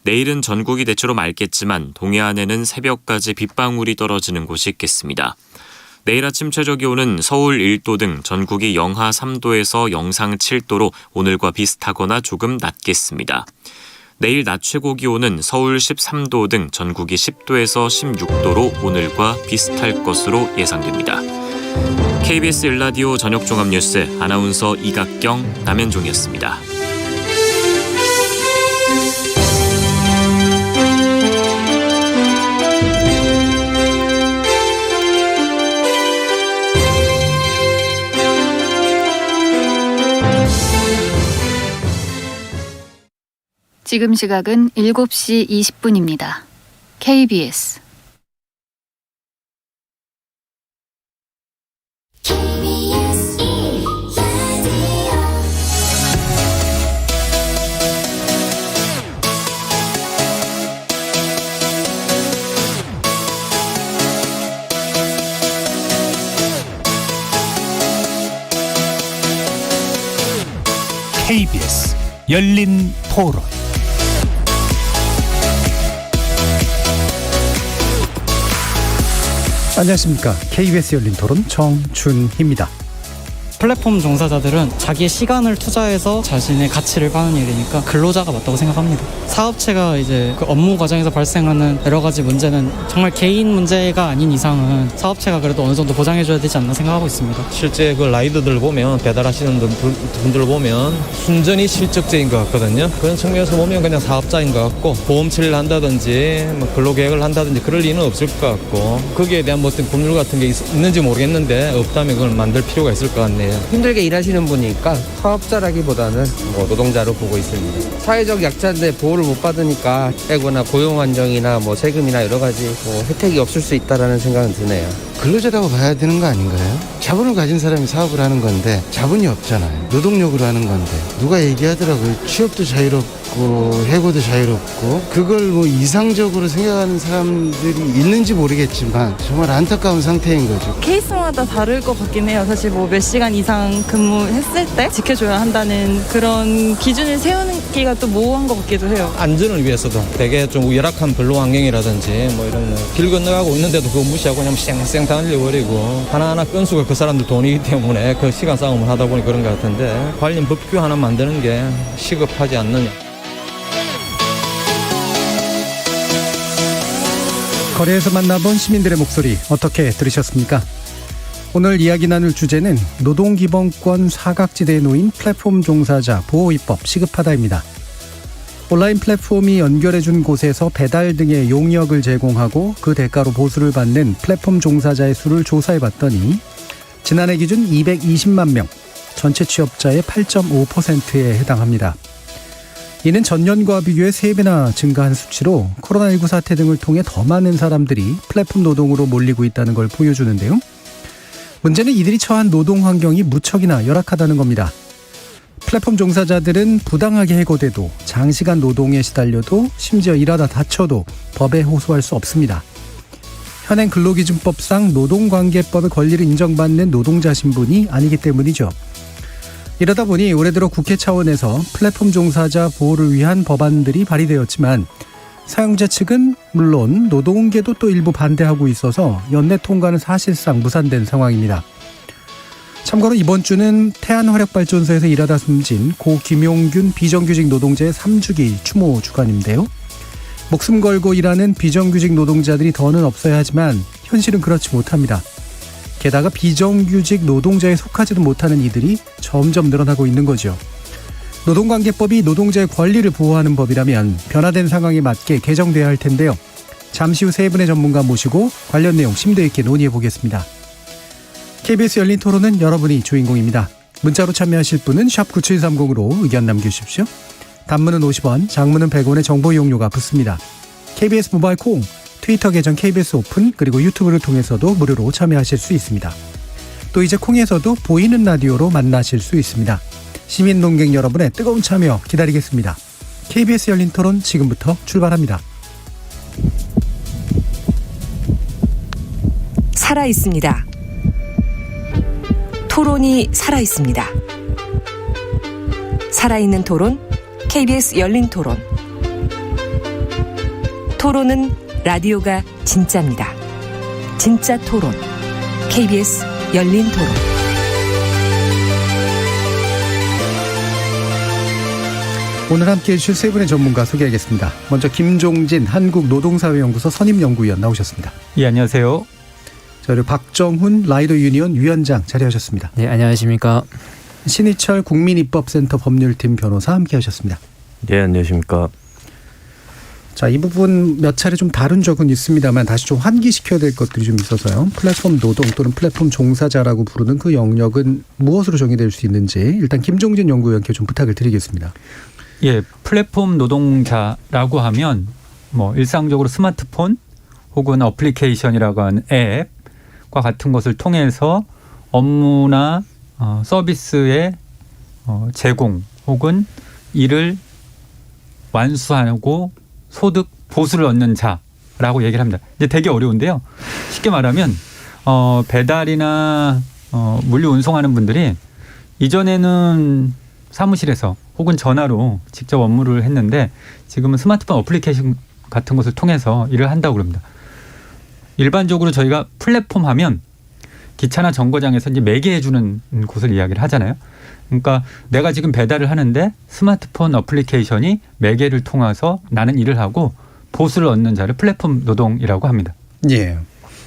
내일은 전국이 대체로 맑겠지만 동해안에는 새벽까지 빗방울이 떨어지는 곳이 있겠습니다. 내일 아침 최저기온은 서울 1도 등 전국이 영하 3도에서 영상 7도로 오늘과 비슷하거나 조금 낮겠습니다. 내일 낮 최고 기온은 서울 13도 등 전국이 10도에서 16도로 오늘과 비슷할 것으로 예상됩니다. KBS 1라디오 저녁종합뉴스 아나운서 이각경, 남현종이었습니다. 지금 시각은 7시 20분입니다. KBS KBS 열린 토론. 안녕하십니까. KBS 열린 토론 정준희입니다. 플랫폼 종사자들은 자기의 시간을 투자해서 자신의 가치를 파는 일이니까 근로자가 맞다고 생각합니다. 사업체가 이제 그 업무 과정에서 발생하는 여러 가지 문제는 정말 개인 문제가 아닌 이상은 사업체가 그래도 어느 정도 보장해줘야 되지 않나 생각하고 있습니다. 실제 그 라이더들 보면, 배달하시는 분들 보면 순전히 실적제인 것 같거든요. 그런 측면에서 보면 그냥 사업자인 것 같고, 보험 처리를 한다든지 뭐 근로계획을 한다든지 그럴 리는 없을 것 같고, 거기에 대한 뭐 어떤 법률 같은 게 있는지 모르겠는데 없다면 그걸 만들 필요가 있을 것 같네요. 힘들게 일하시는 분이니까 사업자라기보다는 노동자로 보고 있습니다. 사회적 약자인데 보호를 못 받으니까 해고나 고용 안정이나 세금이나 여러 가지 혜택이 없을 수 있다라는 생각은 드네요. 근로자라고 봐야 되는 거 아닌가요? 자본을 가진 사람이 사업을 하는 건데 자본이 없잖아요. 노동력으로 하는 건데 누가 얘기하더라고요. 취업도 자유롭고 해고도 자유롭고, 그걸 이상적으로 생각하는 사람들이 있는지 모르겠지만 정말 안타까운 상태인 거죠. 케이스마다 다를 것 같긴 해요. 사실 몇 시간 이상 근무했을 때 지켜줘야 한다는 그런 기준을 세우기가 또 모호한 것 같기도 해요. 안전을 위해서도 되게 좀 열악한 근로 환경이라든지 이런 길 건너가고 있는데도 그거 무시하고 그냥 쌩쌩 달려버리고, 하나하나 건수가 그 사람들 돈이기 때문에 그 시간 싸움을 하다 보니 그런 것 같은데, 관련 법규 하나 만드는 게 시급하지 않느냐. 거리에서 만나본 시민들의 목소리 어떻게 들으셨습니까? 오늘 이야기 나눌 주제는 노동기본권 사각지대에 놓인 플랫폼 종사자 보호입법 시급하다입니다. 온라인 플랫폼이 연결해준 곳에서 배달 등의 용역을 제공하고 그 대가로 보수를 받는 플랫폼 종사자의 수를 조사해봤더니 지난해 기준 220만 명, 전체 취업자의 8.5%에 해당합니다. 이는 전년과 비교해 3배나 증가한 수치로 코로나19 사태 등을 통해 더 많은 사람들이 플랫폼 노동으로 몰리고 있다는 걸 보여주는데요. 문제는 이들이 처한 노동 환경이 무척이나 열악하다는 겁니다. 플랫폼 종사자들은 부당하게 해고돼도, 장시간 노동에 시달려도, 심지어 일하다 다쳐도 법에 호소할 수 없습니다. 현행 근로기준법상 노동관계법의 권리를 인정받는 노동자 신분이 아니기 때문이죠. 이러다 보니 올해 들어 국회 차원에서 플랫폼 종사자 보호를 위한 법안들이 발의되었지만 사용자 측은 물론 노동계도 또 일부 반대하고 있어서 연내 통과는 사실상 무산된 상황입니다. 참고로 이번 주는 태안화력발전소에서 일하다 숨진 고 김용균 비정규직 노동자의 3주기 추모 주간인데요. 목숨 걸고 일하는 비정규직 노동자들이 더는 없어야 하지만 현실은 그렇지 못합니다. 게다가 비정규직 노동자에 속하지도 못하는 이들이 점점 늘어나고 있는 거죠. 노동관계법이 노동자의 권리를 보호하는 법이라면 변화된 상황에 맞게 개정돼야 할 텐데요. 잠시 후 세 분의 전문가 모시고 관련 내용 심도 있게 논의해 보겠습니다. KBS 열린 토론은 여러분이 주인공입니다. 문자로 참여하실 분은 샵 9730으로 의견 남겨주십시오. 단문은 50원, 장문은 100원의 정보 이용료가 붙습니다. KBS 모바일 콩, 트위터 계정 KBS 오픈, 그리고 유튜브를 통해서도 무료로 참여하실 수 있습니다. 또 이제 콩에서도 보이는 라디오로 만나실 수 있습니다. 시민 농객 여러분의 뜨거운 참여 기다리겠습니다. KBS 열린 토론 지금부터 출발합니다. 살아있습니다. 토론이 살아있습니다. 살아있는 토론, KBS 열린 토론. 토론은 라디오가 진짜입니다. 진짜 토론. KBS 열린 토론. 오늘 함께해 주실 세 분의 전문가 소개하겠습니다. 먼저 김종진 한국노동사회연구소 선임연구위원 나오셨습니다. 예, 안녕하세요. 자, 그리고 박정훈 라이더 유니온 위원장 자리하셨습니다. 네, 안녕하십니까. 신희철 국민입법센터 법률팀 변호사 함께하셨습니다. 예, 안녕하십니까. 자, 이 부분 몇 차례 좀 다룬 적은 있습니다만 다시 좀 환기시켜야 될 것들이 좀 있어서요. 플랫폼 노동 또는 플랫폼 종사자라고 부르는 그 영역은 무엇으로 정의될 수 있는지 일단 김종진 연구위원께 좀 부탁을 드리겠습니다. 예, 플랫폼 노동자라고 하면 뭐 일상적으로 스마트폰 혹은 어플리케이션이라고 하는 앱과 같은 것을 통해서 업무나 서비스의 제공 혹은 이를 완수하고 소득 보수를 얻는 자라고 얘기를 합니다. 이제 되게 어려운데요. 쉽게 말하면 배달이나 물류 운송하는 분들이 이전에는 사무실에서 혹은 전화로 직접 업무를 했는데 지금은 스마트폰 어플리케이션 같은 것을 통해서 일을 한다고 그럽니다. 일반적으로 저희가 플랫폼 하면 기차나 정거장에서 이제 매개해 주는 곳을 이야기를 하잖아요. 그러니까 내가 지금 배달을 하는데 스마트폰 어플리케이션이 매개를 통해서 나는 일을 하고 보수를 얻는 자를 플랫폼 노동이라고 합니다. 예.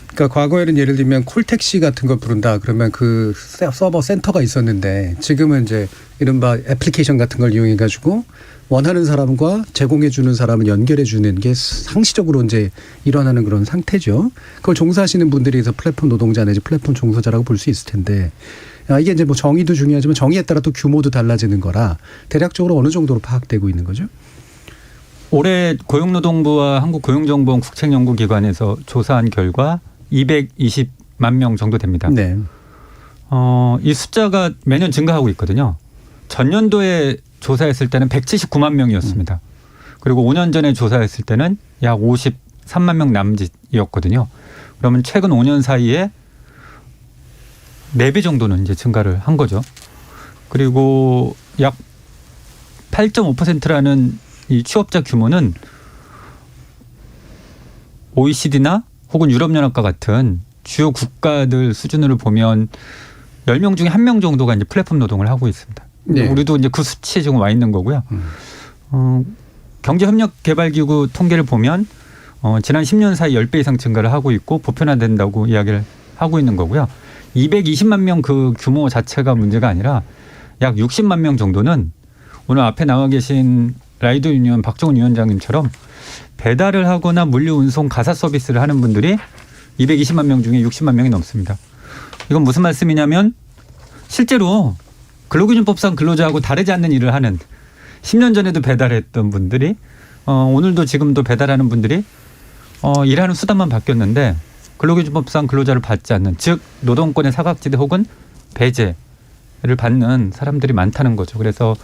그러니까 과거에는 예를 들면 콜택시 같은 걸 부른다 그러면 그 서버 센터가 있었는데 지금은 이제 이른바 애플리케이션 같은 걸 이용해 가지고 원하는 사람과 제공해 주는 사람을 연결해 주는 게 상시적으로 이제 일어나는 그런 상태죠. 그걸 종사하시는 분들이 그래서 플랫폼 노동자 내지 플랫폼 종사자라고 볼 수 있을 텐데 이게 이제 뭐 정의도 중요하지만 정의에 따라 또 규모도 달라지는 거라 대략적으로 어느 정도로 파악되고 있는 거죠? 올해 고용노동부와 한국고용정보원 국책연구기관에서 조사한 결과 220만 명 정도 됩니다. 네. 이 숫자가 매년 증가하고 있거든요. 전년도에 조사했을 때는 179만 명이었습니다. 그리고 5년 전에 조사했을 때는 약 53만 명 남짓이었거든요. 그러면 최근 5년 사이에 4배 정도는 이제 증가를 한 거죠. 그리고 약 8.5%라는 이 취업자 규모는 OECD나 혹은 유럽연합과 같은 주요 국가들 수준으로 보면 10명 중에 1명 정도가 이제 플랫폼 노동을 하고 있습니다. 네. 우리도 이제 그 수치에 지금 와 있는 거고요. 경제협력개발기구 통계를 보면 지난 10년 사이 10배 이상 증가를 하고 있고 보편화된다고 이야기를 하고 있는 거고요. 220만 명 그 규모 자체가 문제가 아니라 약 60만 명 정도는 오늘 앞에 나와 계신 라이더 유니온 박정훈 위원장님처럼 배달을 하거나 물류 운송 가사 서비스를 하는 분들이 220만 명 중에 60만 명이 넘습니다. 이건 무슨 말씀이냐면 실제로 근로기준법상 근로자하고 다르지 않는 일을 하는 10년 전에도 배달했던 분들이 오늘도 지금도 배달하는 분들이 일하는 수단만 바뀌었는데 근로기준법상 근로자를 받지 않는 즉 노동권의 사각지대 혹은 배제를 받는 사람들이 많다는 거죠. 그래서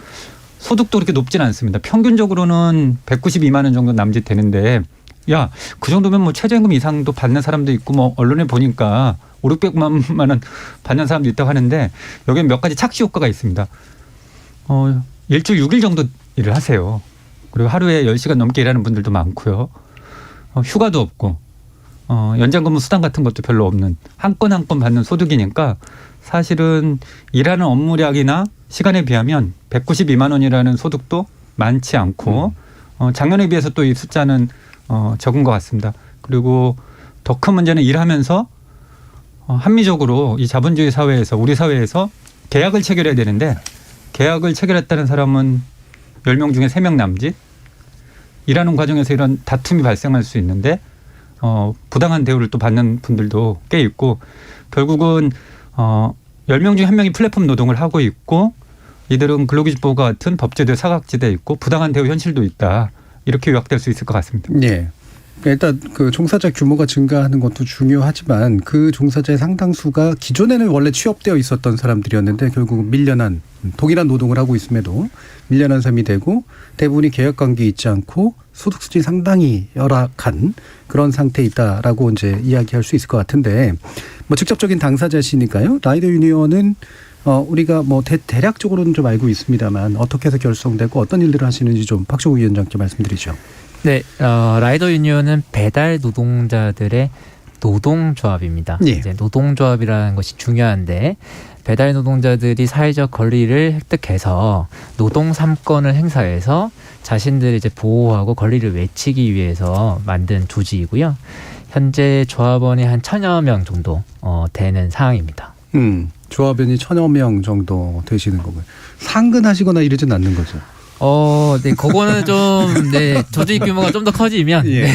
소득도 그렇게 높진 않습니다. 평균적으로는 192만 원 정도 남짓 되는데 야, 그 정도면 뭐 최저임금 이상도 받는 사람도 있고 뭐 언론에 보니까 500~600만 원 받는 사람도 있다고 하는데 여기에 몇 가지 착시 효과가 있습니다. 일주일 6일 정도 일을 하세요. 그리고 하루에 10시간 넘게 일하는 분들도 많고요. 휴가도 없고 연장근무 수당 같은 것도 별로 없는 한 건 한 건 받는 소득이니까 사실은 일하는 업무량이나 시간에 비하면 192만 원이라는 소득도 많지 않고 작년에 비해서 또 이 숫자는 적은 것 같습니다. 그리고 더 큰 문제는 일하면서 합리적으로 이 자본주의 사회에서 우리 사회에서 계약을 체결해야 되는데 계약을 체결했다는 사람은 10명 중에 3명 남짓 일하는 과정에서 이런 다툼이 발생할 수 있는데 부당한 대우를 또 받는 분들도 꽤 있고 결국은 10명 중에 1명이 플랫폼 노동을 하고 있고 이들은 근로기준법과 같은 법제도의 사각지대에 있고 부당한 대우 현실도 있다. 이렇게 요약될 수 있을 것 같습니다. 네. 일단 그 종사자 규모가 증가하는 것도 중요하지만 그 종사자의 상당수가 기존에는 원래 취업되어 있었던 사람들이었는데 결국 밀려난 동일한 노동을 하고 있음에도 밀려난 셈이 되고 대부분이 계약관계에 있지 않고 소득 수준이 상당히 열악한 그런 상태에 있다라고 이제 이야기할 수 있을 것 같은데 뭐 직접적인 당사자시니까요. 라이더 유니온은 우리가 뭐 대략적으로는 좀 알고 있습니다만 어떻게 해서 결성되고 어떤 일들을 하시는지 좀 박정훈 위원장께 말씀드리죠. 네, 라이더 유니온은 배달 노동자들의 노동조합입니다. 예. 이제 노동조합이라는 것이 중요한데 배달 노동자들이 사회적 권리를 획득해서 노동 3권을 행사해서 자신들을 이제 보호하고 권리를 외치기 위해서 만든 조직이고요. 현재 조합원이 한 1000여 명 정도 되는 상황입니다. 조합원이 1000여 명 정도 되시는 거고요. 상근하시거나 이러진 않는 거죠. 네, 그거는 좀, 네, 조직 규모가 좀 더 커지면, 예, 네.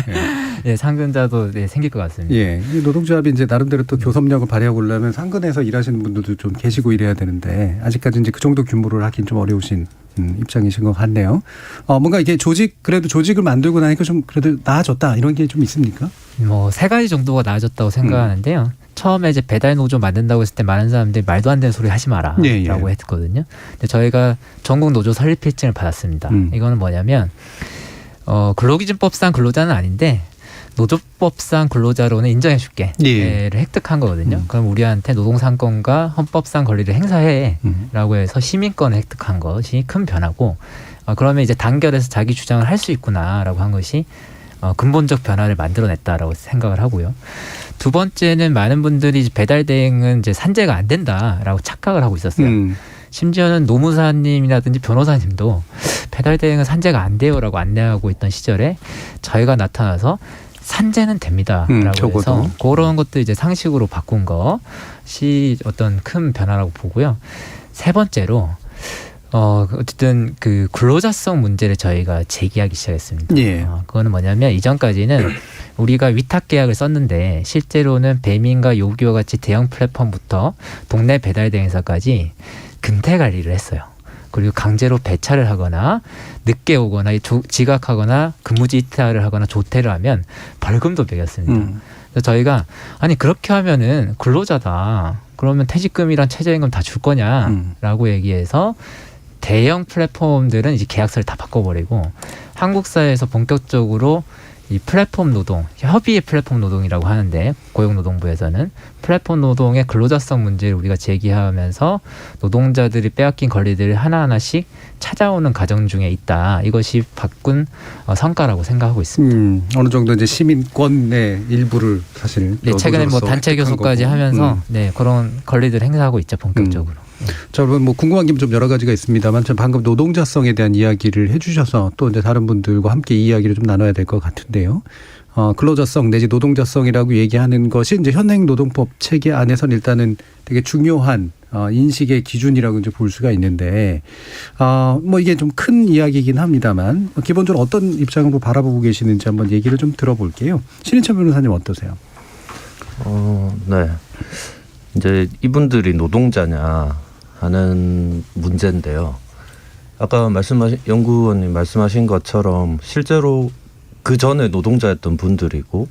예. 네, 상근자도 네, 생길 것 같습니다. 예, 이 노동조합이 이제 나름대로 또 교섭력을 발휘하고 그러려면 상근에서 일하시는 분들도 좀 계시고 이래야 되는데 아직까지 이제 그 정도 규모를 하긴 좀 어려우신 입장이신 것 같네요. 뭔가 이게 그래도 조직을 만들고 나니까 좀 그래도 나아졌다 이런 게 좀 있습니까? 뭐, 3가지 정도가 나아졌다고 생각하는데요. 처음에 이제 배달 노조 만든다고 했을 때 많은 사람들이 말도 안 되는 소리 하지 마라 예, 예. 라고 했거든요. 근데 저희가 전국 노조 설립 필증을 받았습니다. 이거는 뭐냐면 근로기준법상 근로자는 아닌데 노조법상 근로자로는 인정해줄게 를 획득한 거거든요. 그럼 우리한테 노동상권과 헌법상 권리를 행사해 라고 해서 시민권을 획득한 것이 큰 변화고 그러면 이제 단결해서 자기 주장을 할 수 있구나 라고 한 것이 근본적 변화를 만들어냈다라고 생각을 하고요. 두 번째는 많은 분들이 배달 대행은 이제 산재가 안 된다라고 착각을 하고 있었어요. 심지어는 노무사님이라든지 변호사님도 배달 대행은 산재가 안 돼요라고 안내하고 있던 시절에 저희가 나타나서 산재는 됩니다라고 해서 그런 것들 이제 상식으로 바꾼 것이 어떤 큰 변화라고 보고요. 세 번째로 어쨌든 그 근로자성 문제를 저희가 제기하기 시작했습니다. 예. 그거는 뭐냐면 이전까지는 우리가 위탁 계약을 썼는데 실제로는 배민과 요기와 같이 대형 플랫폼부터 동네 배달 대행사까지 근태 관리를 했어요. 그리고 강제로 배차를 하거나 늦게 오거나 지각하거나 근무지 이탈을 하거나 조퇴를 하면 벌금도 매겼습니다. 그래서 저희가 아니 그렇게 하면은 근로자다. 그러면 퇴직금이랑 최저임금 다 줄 거냐라고 얘기해서 대형 플랫폼들은 이제 계약서를 다 바꿔버리고 한국 사회에서 본격적으로 이 플랫폼 노동, 협의의 플랫폼 노동이라고 하는데 고용노동부에서는 플랫폼 노동의 근로자성 문제를 우리가 제기하면서 노동자들이 빼앗긴 권리들을 하나하나씩 찾아오는 과정 중에 있다. 이것이 바꾼 성과라고 생각하고 있습니다. 어느 정도 이제 시민권의 일부를 사실 네, 최근에 뭐 단체 교섭까지 하면서 네, 그런 권리들을 행사하고 있죠, 본격적으로. 자, 여러분 뭐 궁금한 게 좀 여러 가지가 있습니다만 방금 노동자성에 대한 이야기를 해주셔서 또 이제 다른 분들과 함께 이 이야기를 좀 나눠야 될 것 같은데요. 근로자성 내지 노동자성이라고 얘기하는 것이 이제 현행 노동법 체계 안에서는 일단은 되게 중요한 인식의 기준이라고 이제 볼 수가 있는데 뭐 이게 좀 큰 이야기이긴 합니다만 기본적으로 어떤 입장으로 바라보고 계시는지 한번 얘기를 좀 들어볼게요. 신인철 변호사님 어떠세요? 네. 이제 이분들이 노동자냐 하는 문제인데요. 아까 연구원님 말씀하신 것처럼 실제로 그 전에 노동자였던 분들이고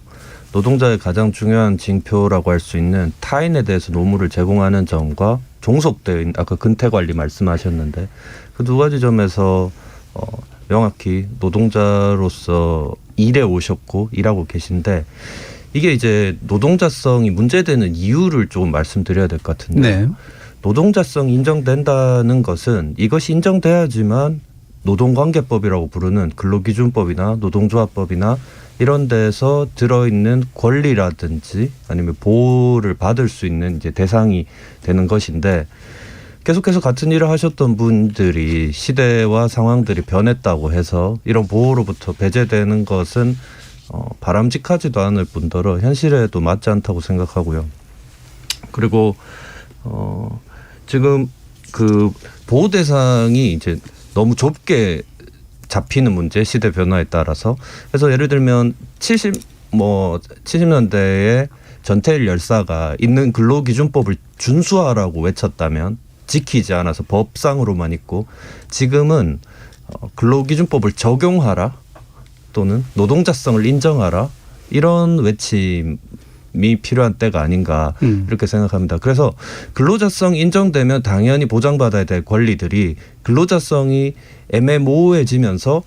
노동자의 가장 중요한 징표라고 할 수 있는 타인에 대해서 노무를 제공하는 점과 종속되어 있는 아까 근태관리 말씀하셨는데 그 두 가지 점에서 명확히 노동자로서 일해 오셨고 일하고 계신데 이게 이제 노동자성이 문제되는 이유를 좀 말씀드려야 될 것 같은데 네. 노동자성이 인정된다는 것은 이것이 인정돼야지만 노동관계법이라고 부르는 근로기준법이나 노동조합법이나 이런 데서 들어있는 권리라든지 아니면 보호를 받을 수 있는 이제 대상이 되는 것인데 계속해서 같은 일을 하셨던 분들이 시대와 상황들이 변했다고 해서 이런 보호로부터 배제되는 것은 바람직하지도 않을 뿐더러 현실에도 맞지 않다고 생각하고요. 그리고 지금 그 보호 대상이 이제 너무 좁게 잡히는 문제, 시대 변화에 따라서. 그래서 예를 들면 70년대에 전태일 열사가 있는 근로기준법을 준수하라고 외쳤다면 지키지 않아서 법상으로만 있고 지금은 근로기준법을 적용하라 또는 노동자성을 인정하라 이런 외침이 필요한 때가 아닌가 이렇게 생각합니다. 그래서 근로자성 인정되면 당연히 보장받아야 될 권리들이 근로자성이 애매모호해지면서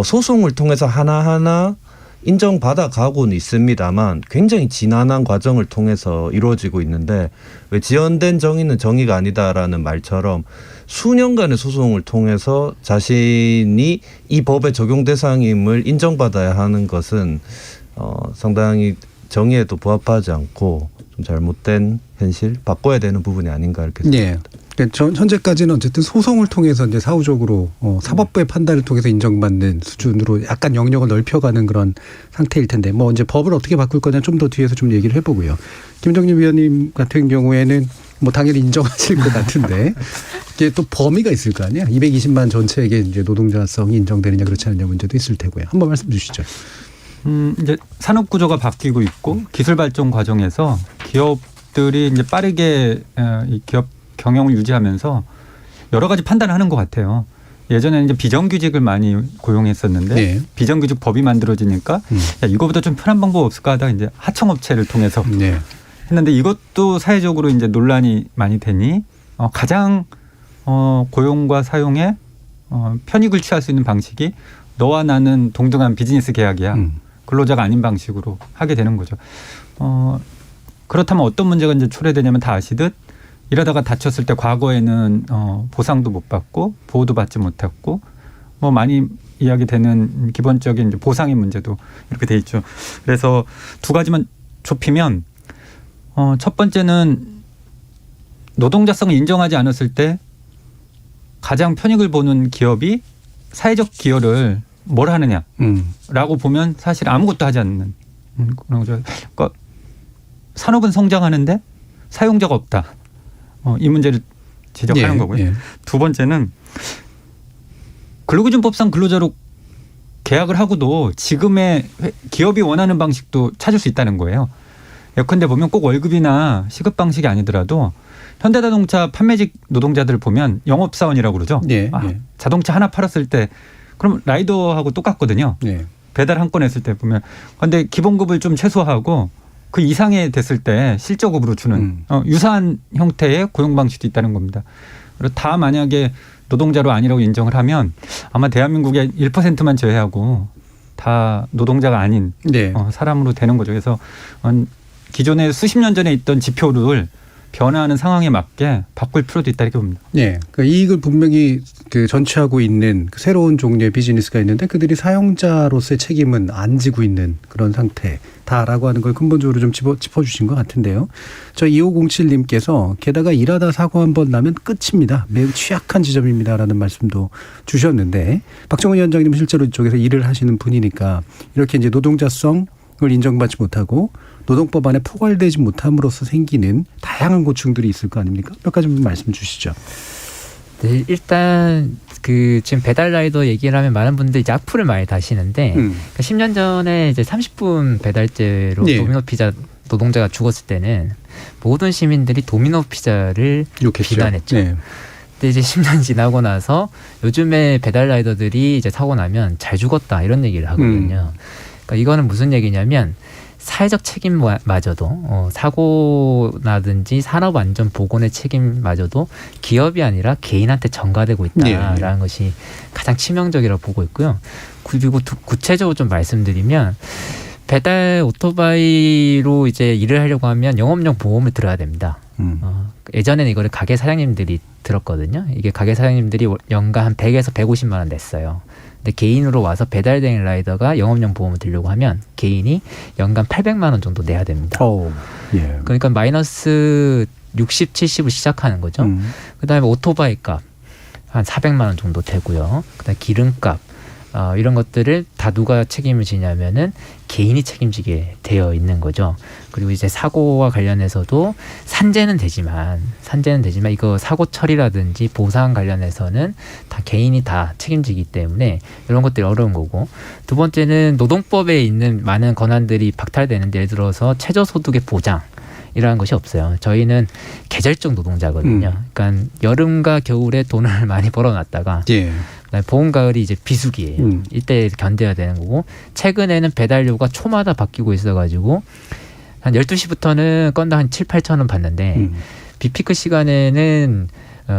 소송을 통해서 하나하나 인정받아 가고는 있습니다만 굉장히 지난한 과정을 통해서 이루어지고 있는데 왜 지연된 정의는 정의가 아니다라는 말처럼 수년간의 소송을 통해서 자신이 이 법의 적용 대상임을 인정받아야 하는 것은 상당히 정의에도 부합하지 않고 좀 잘못된 현실, 바꿔야 되는 부분이 아닌가 이렇게 생각합니다. 네. 현재까지는 어쨌든 소송을 통해서 이제 사후적으로 사법부의 판단을 통해서 인정받는 수준으로 약간 영역을 넓혀가는 그런 상태일 텐데 뭐 이제 법을 어떻게 바꿀 거냐 좀 더 뒤에서 좀 얘기를 해보고요. 김정림 위원님 같은 경우에는 뭐 당연히 인정하실 것 같은데 이게 또 범위가 있을 거 아니야? 220만 전체에게 이제 노동자성이 인정되느냐 그렇지 않느냐 문제도 있을 테고요. 한번 말씀 주시죠. 이제 산업 구조가 바뀌고 있고 기술 발전 과정에서 기업들이 이제 빠르게 이 기업 경영을 유지하면서 여러 가지 판단을 하는 것 같아요. 예전에는 이제 비정규직을 많이 고용했었는데 네. 비정규직 법이 만들어지니까 야, 이거보다 좀 편한 방법 없을까 하다가 이제 하청업체를 통해서 네. 했는데 이것도 사회적으로 이제 논란이 많이 되니 가장 고용과 사용에 편익을 취할 수 있는 방식이 너와 나는 동등한 비즈니스 계약이야. 근로자가 아닌 방식으로 하게 되는 거죠. 그렇다면 어떤 문제가 이제 초래되냐면 다 아시듯 이러다가 다쳤을 때 과거에는 보상도 못 받고 보호도 받지 못했고 뭐 많이 이야기되는 기본적인 이제 보상의 문제도 이렇게 돼 있죠. 그래서 두 가지만 좁히면 첫 번째는 노동자성을 인정하지 않았을 때 가장 편익을 보는 기업이 사회적 기여를 뭘 하느냐라고 보면 사실 아무것도 하지 않는 그런 거죠. 그러니까 산업은 성장하는데 사용자가 없다. 이 문제를 지적하는 거고요. 예. 두 번째는 근로기준법상 근로자로 계약을 하고도 지금의 기업이 원하는 방식도 찾을 수 있다는 거예요. 예컨대 보면 꼭 월급이나 시급 방식이 아니더라도 현대자동차 판매직 노동자들 보면 영업사원이라고 그러죠. 예. 자동차 하나 팔았을 때 그럼 라이더하고 똑같거든요. 예. 배달 한 건 했을 때 보면. 그런데 기본급을 좀 최소화하고 그 이상에 됐을 때 실적급으로 주는 유사한 형태의 고용 방식도 있다는 겁니다. 그리고 다 만약에 노동자로 아니라고 인정을 하면 아마 대한민국의 1%만 제외하고 다 노동자가 아닌 네. 사람으로 되는 거죠. 그래서 기존에 수십 년 전에 있던 지표를 변화하는 상황에 맞게 바꿀 필요도 있다 이렇게 봅니다. 네, 그러니까 이익을 분명히 전취하고 있는 새로운 종류의 비즈니스가 있는데 그들이 사용자로서의 책임은 안 지고 있는 그런 상태다라고 하는 걸 근본적으로 좀 짚어주신 것 같은데요. 저 2507님께서 게다가 일하다 사고 한 번 나면 끝입니다. 매우 취약한 지점입니다라는 말씀도 주셨는데 박정훈 위원장님은 실제로 이쪽에서 일을 하시는 분이니까 이렇게 이제 노동자성을 인정받지 못하고 노동법 안에 포괄되지 못함으로써 생기는 다양한 고충들이 있을 거 아닙니까? 몇 가지 좀 말씀 주시죠. 네, 일단 지금 배달 라이더 얘기를 하면 많은 분들이 이제 악플을 많이 다시는데 그러니까 10년 전에 이제 30분 배달제로 도미노 피자 노동자가 죽었을 때는 모든 시민들이 도미노 피자를 욕했죠. 비난했죠. 네. 근데 이제 10년 지나고 나서 요즘에 배달 라이더들이 이제 사고 나면 잘 죽었다 이런 얘기를 하거든요. 그러니까 이거는 무슨 얘기냐면 사회적 책임마저도 사고나든지 산업안전보건의 책임마저도 기업이 아니라 개인한테 전가되고 있다라는 것이 가장 치명적이라고 보고 있고요. 그리고 구체적으로 좀 말씀드리면 배달 오토바이로 이제 일을 하려고 하면 영업용 보험을 들어야 됩니다. 예전에는 이거를 가게 사장님들이 들었거든요. 이게 가게 사장님들이 연간 한 100에서 150만 원 냈어요. 근데 개인으로 와서 배달되는 라이더가 영업용 보험을 들려고 하면 개인이 연간 800만 원 정도 내야 됩니다. 예. 그러니까 마이너스 60, 70을 시작하는 거죠. 그다음에 오토바이 값 한 400만 원 정도 되고요. 그다음에 기름값 이런 것들을 다 누가 책임을 지냐면은 개인이 책임지게 되어 있는 거죠. 그리고 이제 사고와 관련해서도 산재는 되지만 이거 사고 처리라든지 보상 관련해서는 다 개인이 다 책임지기 때문에 이런 것들이 어려운 거고, 두 번째는 노동법에 있는 많은 권한들이 박탈되는데, 예를 들어서 최저소득의 보장이라는 것이 없어요. 저희는 계절적 노동자거든요. 그러니까 여름과 겨울에 돈을 많이 벌어놨다가 봄, 가을이 이제 비수기예요. 이때 견뎌야 되는 거고, 최근에는 배달료가 초마다 바뀌고 있어가지고 한 12시부터는 건당 한 7, 8천 원 받는데 비피크 시간에는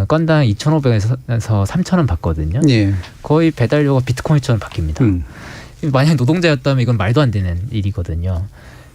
건당 2,500에서 3,000원 받거든요. 거의 배달료가 비트코인처럼 바뀝니다. 만약 노동자였다면 이건 말도 안 되는 일이거든요.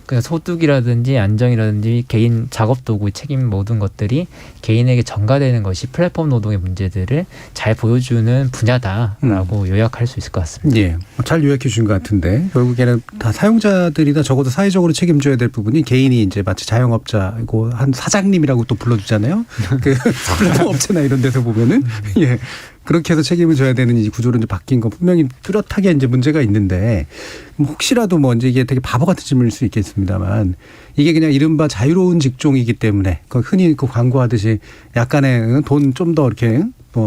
그러니까 소득이라든지 안정이라든지 개인 작업 도구 책임 모든 것들이 개인에게 전가되는 것이 플랫폼 노동의 문제들을 잘 보여주는 분야다라고 요약할 수 있을 것 같습니다. 예, 잘 요약해 주신 것 같은데 결국에는 다 사용자들이나 적어도 사회적으로 책임져야 될 부분이 개인이 이제 마치 자영업자고 한 사장님이라고 또 불러주잖아요. 그 플랫폼 업체나 이런 데서 보면은 예. 그렇게 해서 책임을 져야 되는 이 구조로 이제 바뀐 건 분명히 뚜렷하게 이제 문제가 있는데 혹시라도 뭐 이제 이게 되게 바보 같은 질문일 수 있겠습니다만 이게 그냥 이른바 자유로운 직종이기 때문에 그 흔히 그 광고하듯이 약간의 돈 좀 더 이렇게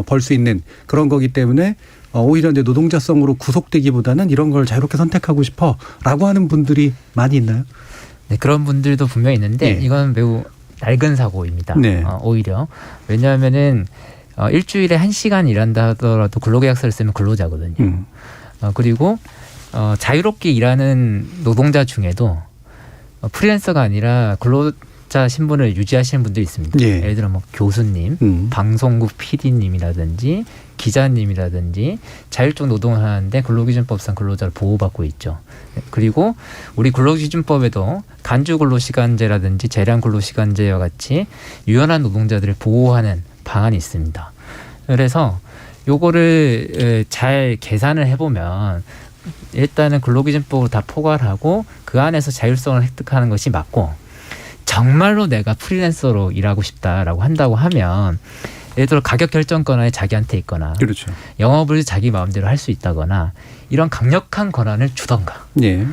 벌 수 있는 그런 거기 때문에 오히려 이제 노동자성으로 구속되기보다는 이런 걸 자유롭게 선택하고 싶어라고 하는 분들이 많이 있나요? 네, 그런 분들도 분명히 있는데 이건 매우 낡은 사고입니다. 네. 오히려 왜냐하면은 일주일에 1시간 일한다 하더라도 근로계약서를 쓰면 근로자거든요. 그리고 자유롭게 일하는 노동자 중에도 프리랜서가 아니라 근로자 신분을 유지하시는 분들이 있습니다. 예. 예를 들어 뭐 교수님, 방송국 PD님이라든지 기자님이라든지 자율적 노동을 하는데 근로기준법상 근로자를 보호받고 있죠. 그리고 우리 근로기준법에도 간주근로시간제라든지 재량근로시간제와 같이 유연한 노동자들을 보호하는 방안이 있습니다. 그래서 요거를 잘 계산을 해보면 일단은 근로기준법으로 다 포괄하고 그 안에서 자율성을 획득하는 것이 맞고 정말로 내가 프리랜서로 일하고 싶다라고 한다고 하면 예를 들어 가격 결정 권한이 자기한테 있거나 그렇죠. 영업을 자기 마음대로 할 수 있다거나 이런 강력한 권한을 주던가 예.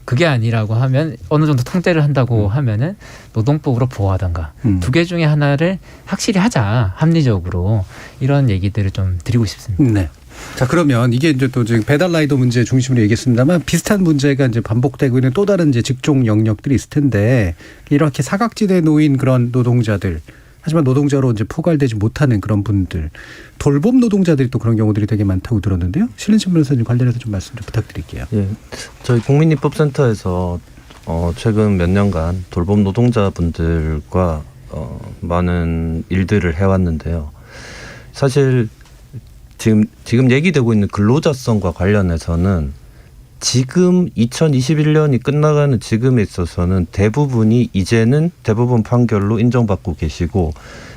그게 아니라고 하면 어느 정도 통제를 한다고 하면은 노동법으로 보호하던가 두 개 중에 하나를 확실히 하자 합리적으로 이런 얘기들을 좀 드리고 싶습니다. 네. 자 그러면 이게 이제 또 지금 배달 라이더 문제 중심으로 얘기했습니다만 비슷한 문제가 이제 반복되고 있는 또 다른 이제 직종 영역들이 있을 텐데 이렇게 사각지대에 놓인 그런 노동자들 하지만 노동자로 이제 포괄되지 못하는 그런 분들 돌봄 노동자들이 또 그런 경우들이 되게 많다고 들었는데요. 신은신 변호사님 관련해서 좀 말씀 좀 부탁드릴게요. 예, 저희 국민입법센터에서 최근 몇 년간 돌봄 노동자분들과 많은 일들을 해왔는데요. 사실 지금 얘기되고 있는 근로자성과 관련해서는 지금 2021년이 끝나가는 지금에 있어서는 대부분이 이제는 대부분 판결로 인정받고 계시고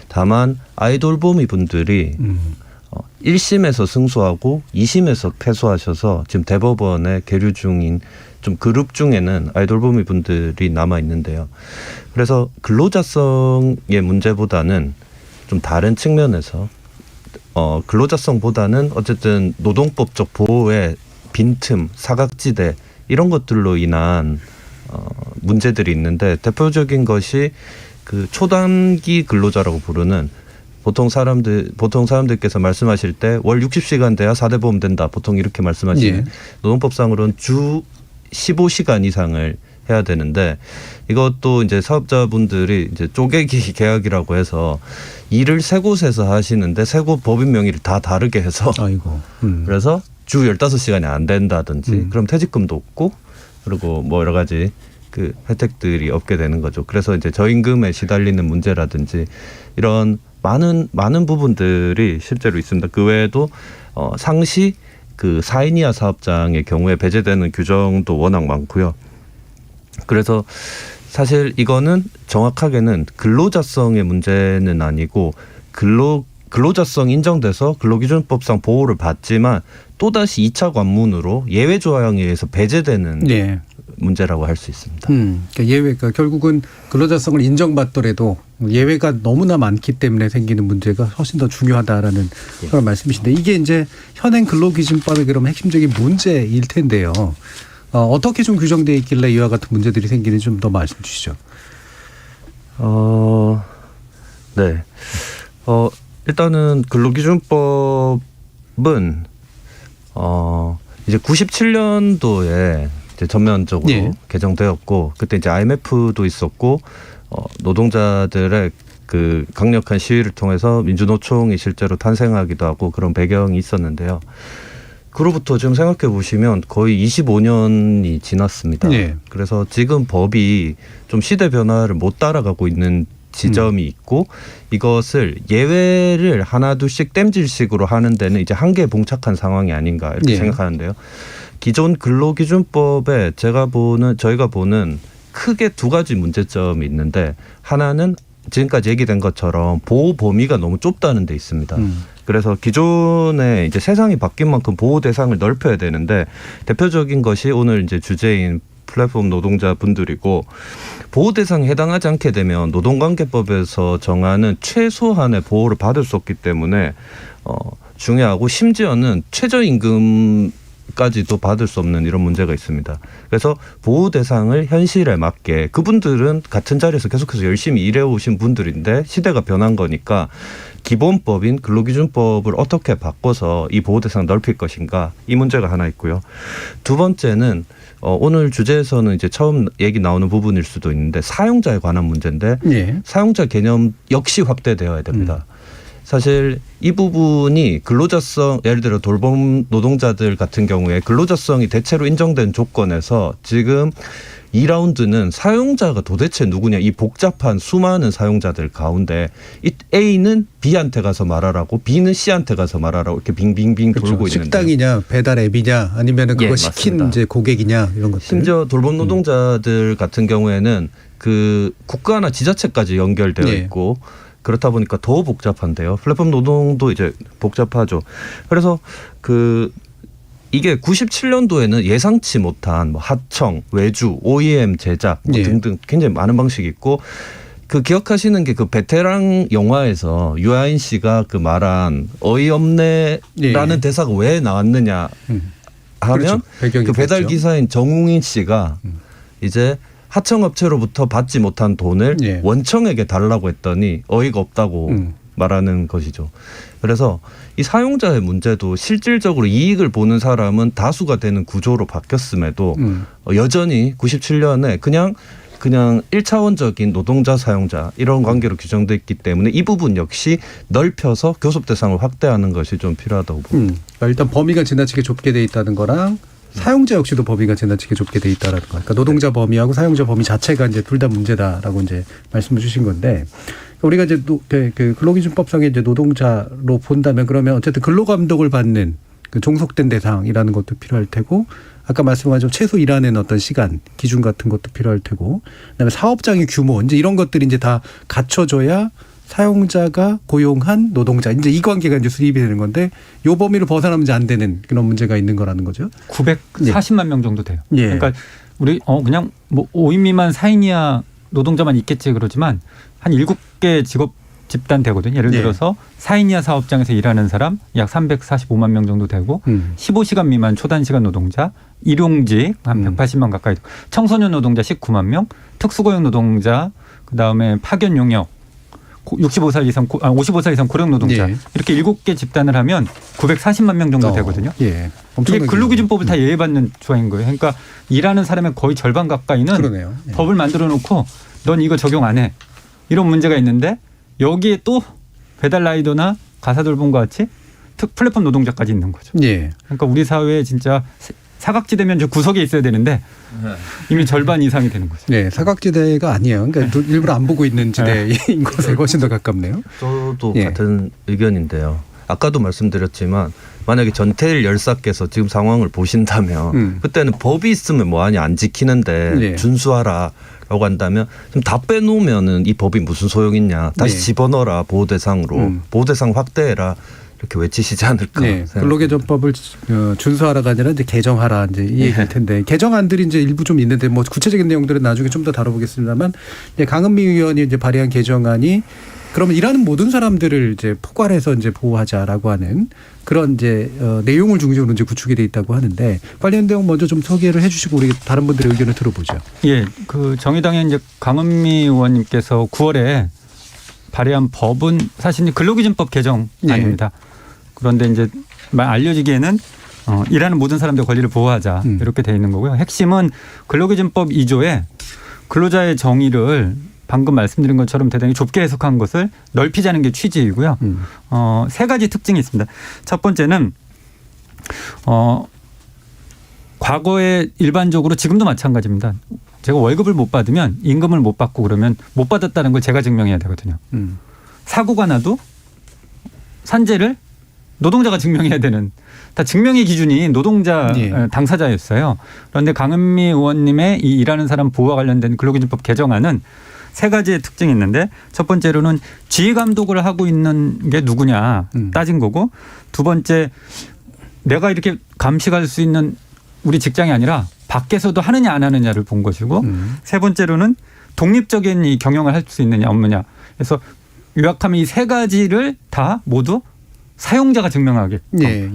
다만 아이돌보미 분들이 1심에서 승소하고 2심에서 패소하셔서 지금 대법원에 계류 중인 좀 그룹 중에는 아이돌보미 분들이 남아 있는데요. 그래서 근로자성의 문제보다는 좀 다른 측면에서 근로자성보다는 어쨌든 노동법적 보호의 빈틈, 사각지대 이런 것들로 인한 문제들이 있는데 대표적인 것이 그 초단기 근로자라고 부르는 보통 사람들께서 말씀하실 때 월 60시간 돼야 4대 보험 된다. 보통 이렇게 말씀하시는 예. 노동법상으로는 주 15시간 이상을 해야 되는데 이것도 이제 사업자분들이 이제 쪼개기 계약이라고 해서 일을 세 곳에서 하시는데 세 곳 법인 명의를 다 다르게 해서 아이고. 그래서 주 15시간이 안 된다든지 그럼 퇴직금도 없고 그리고 뭐 여러 가지 그 혜택들이 없게 되는 거죠. 그래서 이제 저임금에 시달리는 문제라든지 이런 많은 부분들이 실제로 있습니다. 그 외에도 상시 그 4인 이하 사업장의 경우에 배제되는 규정도 워낙 많고요. 그래서 사실 이거는 정확하게는 근로자성의 문제는 아니고 근로자성 인정돼서 근로기준법상 보호를 받지만 또다시 2차 관문으로 예외 조항에 의해서 배제되는 예. 문제라고 할 수 있습니다. 그러니까 예외가 결국은 근로자성을 인정받더라도 예외가 너무나 많기 때문에 생기는 문제가 훨씬 더 중요하다라는 그런 말씀이신데 이게 이제 현행 근로기준법의 그럼 핵심적인 문제일 텐데요. 어떻게 좀 규정되어 있길래 이와 같은 문제들이 생기는지 좀 더 말씀 주시죠. 네. 일단은 근로기준법은 이제 97년도에 이제 전면적으로 예. 개정되었고 그때 이제 IMF도 있었고 노동자들의 그 강력한 시위를 통해서 민주노총이 실제로 탄생하기도 하고 그런 배경이 있었는데요. 그로부터 지금 생각해 보시면 거의 25년이 지났습니다. 예. 그래서 지금 법이 좀 시대 변화를 못 따라가고 있는 지점이 있고 이것을 예외를 하나 둘씩 땜질식으로 하는 데는 이제 한계에 봉착한 상황이 아닌가 이렇게 예. 생각하는데요. 기존 근로기준법에 저희가 보는 크게 두 가지 문제점이 있는데, 하나는 지금까지 얘기된 것처럼 보호 범위가 너무 좁다는 데 있습니다. 그래서 기존에 이제 세상이 바뀐 만큼 보호 대상을 넓혀야 되는데, 대표적인 것이 오늘 이제 주제인 플랫폼 노동자분들이고, 보호 대상에 해당하지 않게 되면 노동관계법에서 정하는 최소한의 보호를 받을 수 없기 때문에 중요하고, 심지어는 최저임금까지도 받을 수 없는 이런 문제가 있습니다. 그래서 보호 대상을 현실에 맞게, 그분들은 같은 자리에서 계속해서 열심히 일해오신 분들인데 시대가 변한 거니까 기본법인 근로기준법을 어떻게 바꿔서 이 보호 대상을 넓힐 것인가, 이 문제가 하나 있고요. 두 번째는 오늘 주제에서는 이제 처음 얘기 나오는 부분일 수도 있는데, 사용자에 관한 문제인데, 예. 사용자 개념 역시 확대되어야 됩니다. 사실 이 부분이 근로자성, 예를 들어 돌봄 노동자들 같은 경우에 근로자성이 대체로 인정된 조건에서 지금 2라운드는 사용자가 도대체 누구냐, 이 복잡한 수많은 사용자들 가운데 이 A는 B한테 가서 말하라고, B는 C한테 가서 말하라고 이렇게 빙빙빙 그렇죠. 돌고 있는데, 식당이냐 배달 앱이냐 아니면은 그거 예, 시킨 맞습니다. 이제 고객이냐 이런 것들. 심지어 돌봄 노동자들 같은 경우에는 그 국가나 지자체까지 연결되어 예. 있고, 그렇다 보니까 더 복잡한데요. 플랫폼 노동도 이제 복잡하죠. 그래서 이게 97년도에는 예상치 못한 뭐 하청, 외주, OEM 제작 뭐 예. 등등 굉장히 많은 방식이 있고, 기억하시는 게 그 베테랑 영화에서 유아인 씨가 그 말한 어이없네라는 예. 대사가 왜 나왔느냐 하면, 그렇죠. 배경이 그 배달 그랬죠. 기사인 정웅인 씨가 이제 하청업체로부터 받지 못한 돈을 예. 원청에게 달라고 했더니 어이가 없다고 말하는 것이죠. 그래서 이 사용자의 문제도 실질적으로 이익을 보는 사람은 다수가 되는 구조로 바뀌었음에도 여전히 97년에 그냥 1차원적인 노동자 사용자 이런 관계로 규정돼 있기 때문에 이 부분 역시 넓혀서 교섭 대상을 확대하는 것이 좀 필요하다고 봅니다. 그러니까 일단 범위가 지나치게 좁게 돼 있다는 거랑 사용자 역시도 범위가 지나치게 좁게 돼 있다라는 거. 그러니까 노동자 범위하고 사용자 범위 자체가 이제 둘 다 문제다라고 이제 말씀을 주신 건데, 우리가 이제 그 근로기준법상의 이제 노동자로 본다면, 그러면 어쨌든 근로감독을 받는 그 종속된 대상이라는 것도 필요할 테고, 아까 말씀하신 최소 일하는 어떤 시간 기준 같은 것도 필요할 테고, 그다음에 사업장의 규모 이제 이런 것들이 이제 다 갖춰져야 사용자가 고용한 노동자, 이제 이 관계가 이제 수립이 되는 건데, 요 범위를 벗어나면 이제 안 되는 그런 문제가 있는 거라는 거죠. 940만 명 정도 돼요. 예. 그러니까 우리 그냥 뭐 5인 미만 4인 이하 노동자만 있겠지 그러지만 한 7개 직업 집단 되거든요. 예를 들어서 4인 이하 사업장에서 일하는 사람 약 345만 명 정도 되고, 15시간 미만 초단시간 노동자, 일용직 한 180만 가까이, 청소년 노동자 19만 명, 특수고용 노동자, 그다음에 파견 용역 55살 이상 고령 노동자, 예. 이렇게 7개 집단을 하면 940만 명 정도 되거든요. 예. 이게 근로기준법을 다 예외받는 조항인 거예요. 그러니까 일하는 사람의 거의 절반 가까이는 그러네요. 예. 법을 만들어 놓고 넌 이거 적용 안 해, 이런 문제가 있는데, 여기에 또 배달 라이더나 가사돌봄과 같이 플랫폼 노동자까지 있는 거죠. 예. 그러니까 우리 사회에 진짜 사각지대면 저 구석에 있어야 되는데 이미 절반 이상이 되는 거죠. 네, 사각지대가 아니에요. 그러니까 일부러 안 보고 있는 지대인 것에 훨씬 더 가깝네요. 저도 예. 같은 의견인데요. 아까도 말씀드렸지만 만약에 전태일 열사께서 지금 상황을 보신다면 그때는 법이 있으면 뭐하냐, 안 지키는데 예. 준수하라라고 한다면 좀 다 빼놓으면은 이 법이 무슨 소용있냐, 다시 예. 집어넣어라, 보호대상으로 보호대상 확대해라, 이렇게 외치시지 않을까. 네, 근로개정법을 준수하라가 아니라 이제 개정하라, 이제 이 얘기일 텐데, 개정안들이 이제 일부 좀 있는데 뭐 구체적인 내용들은 나중에 좀 더 다뤄보겠습니다만, 이제 강은미 의원이 이제 발의한 개정안이 그러면 일하는 모든 사람들을 이제 포괄해서 이제 보호하자라고 하는 그런 이제 내용을 중심으로 이제 구축이 돼 있다고 하는데, 관련 내용 먼저 좀 소개를 해주시고 우리 다른 분들의 의견을 들어보죠. 예, 그 정의당의 이제 강은미 의원님께서 9월에 발의한 법은 사실 근로기준법 개정안입니다. 그런데 이제 알려지기에는 일하는 모든 사람들의 권리를 보호하자, 이렇게 돼 있는 거고요. 핵심은 근로기준법 2조에 근로자의 정의를 방금 말씀드린 것처럼 대단히 좁게 해석한 것을 넓히자는 게 취지이고요. 세 가지 특징이 있습니다. 첫 번째는 과거에 일반적으로, 지금도 마찬가지입니다. 제가 월급을 못 받으면, 임금을 못 받고 그러면 못 받았다는 걸 제가 증명해야 되거든요. 사고가 나도 산재를 노동자가 증명해야 되는 다 증명의 기준이 노동자 당사자였어요. 그런데 강은미 의원님의 이 일하는 사람 보호와 관련된 근로기준법 개정안은 세 가지의 특징이 있는데 첫 번째로는 지휘 감독을 하고 있는 게 누구냐 따진 거고 두 번째 내가 이렇게 감시할 수 있는 우리 직장이 아니라 밖에서도 하느냐 안 하느냐를 본 것이고 세 번째로는 독립적인 이 경영을 할 수 있느냐 없느냐. 그래서 요약하면 이 세 가지를 다 모두 사용자가 증명하게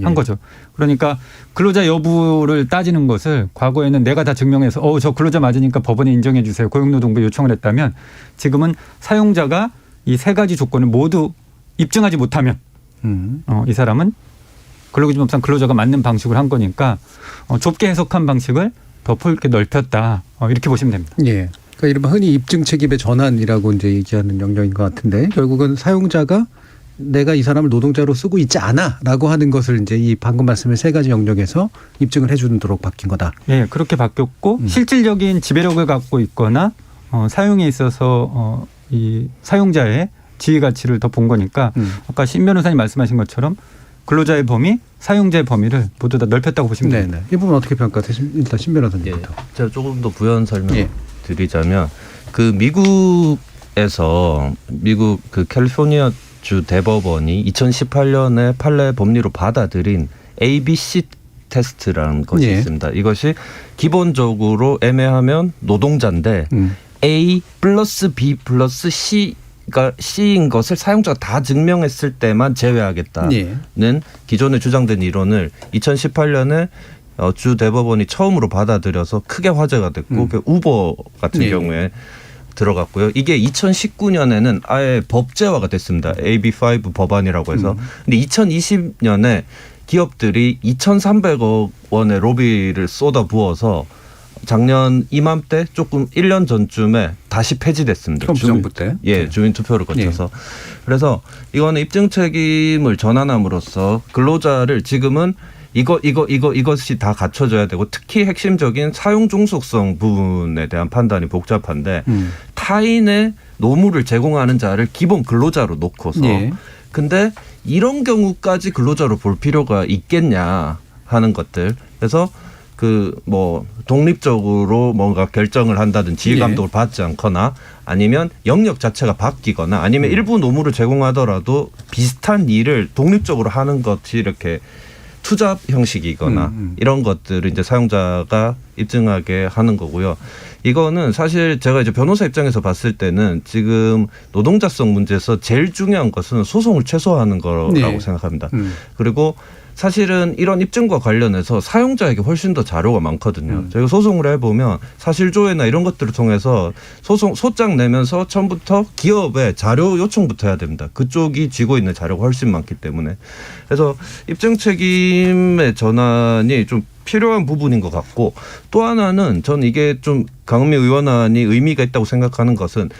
한 거죠. 그러니까 근로자 여부를 따지는 것을 과거에는 내가 다 증명해서 저 근로자 맞으니까 법원에 인정해 주세요. 고용노동부에 요청을 했다면 지금은 사용자가 이 세 가지 조건을 모두 입증하지 못하면 이 사람은 근로기준법상 근로자가 맞는 방식을 한 거니까 좁게 해석한 방식을 더 폭게 넓혔다. 이렇게 보시면 됩니다. 예. 그러니까 이른바 흔히 입증 책임의 전환이라고 이제 얘기하는 영역인 것 같은데 결국은 사용자가 내가 이 사람을 노동자로 쓰고 있지 않아라고 하는 것을 이제 이 방금 말씀의 세 가지 영역에서 입증을 해주도록 바뀐 거다. 예, 그렇게 바뀌었고 실질적인 지배력을 갖고 있거나 사용에 있어서 이 사용자의 지위 가치를 더 본 거니까 아까 신 변호사님 말씀하신 것처럼 근로자의 범위, 사용자의 범위를 모두 다 넓혔다고 보시면 됩니다. 이 부분 어떻게 평가하세요? 일단 신 변호사님부터. 제가 조금 더 부연 설명드리자면 그 미국에서 미국 그 캘리포니아 주 대법원이 2018년에 판례 법리로 받아들인 ABC 테스트라는 것이 있습니다. 이것이 기본적으로 애매하면 노동자인데 A 플러스 B 플러스 C가 C인 것을 사용자가 다 증명했을 때만 제외하겠다는 기존에 주장된 이론을 2018년에 주 대법원이 처음으로 받아들여서 크게 화제가 됐고 그 우버 같은 경우에 들어갔고요. 이게 2019년에는 아예 법제화가 됐습니다. AB5 법안이라고 해서. 근데 2020년에 기업들이 2,300억 원의 로비를 쏟아부어서 작년 이맘때 조금 1년 전쯤에 다시 폐지됐습니다. 트럼프 정부 때? 예, 주민 투표를 거쳐서. 그래서 이거는 입증 책임을 전환함으로써 근로자를 지금은 이것이 다 갖춰져야 되고 특히 핵심적인 사용 종속성 부분에 대한 판단이 복잡한데 타인의 노무를 제공하는 자를 기본 근로자로 놓고서 근데 이런 경우까지 근로자로 볼 필요가 있겠냐 하는 것들. 그래서 그 뭐 독립적으로 뭔가 결정을 한다든 지휘 감독을 받지 않거나 아니면 영역 자체가 바뀌거나 아니면 일부 노무를 제공하더라도 비슷한 일을 독립적으로 하는 것이 이렇게 투잡 형식이거나 이런 것들을 이제 사용자가 입증하게 하는 거고요. 이거는 사실 제가 이제 변호사 입장에서 봤을 때는 지금 노동자성 문제에서 제일 중요한 것은 소송을 최소화하는 거라고 생각합니다. 그리고 사실은 이런 입증과 관련해서 사용자에게 훨씬 더 자료가 많거든요. 저희가 소송을 해보면 사실조회나 이런 것들을 통해서 소장 내면서 처음부터 기업에 자료 요청부터 해야 됩니다. 그쪽이 쥐고 있는 자료가 훨씬 많기 때문에. 그래서 입증 책임의 전환이 좀 필요한 부분인 것 같고 또 하나는 저는 이게 좀 강은미 의원안이 의미가 있다고 생각하는 것은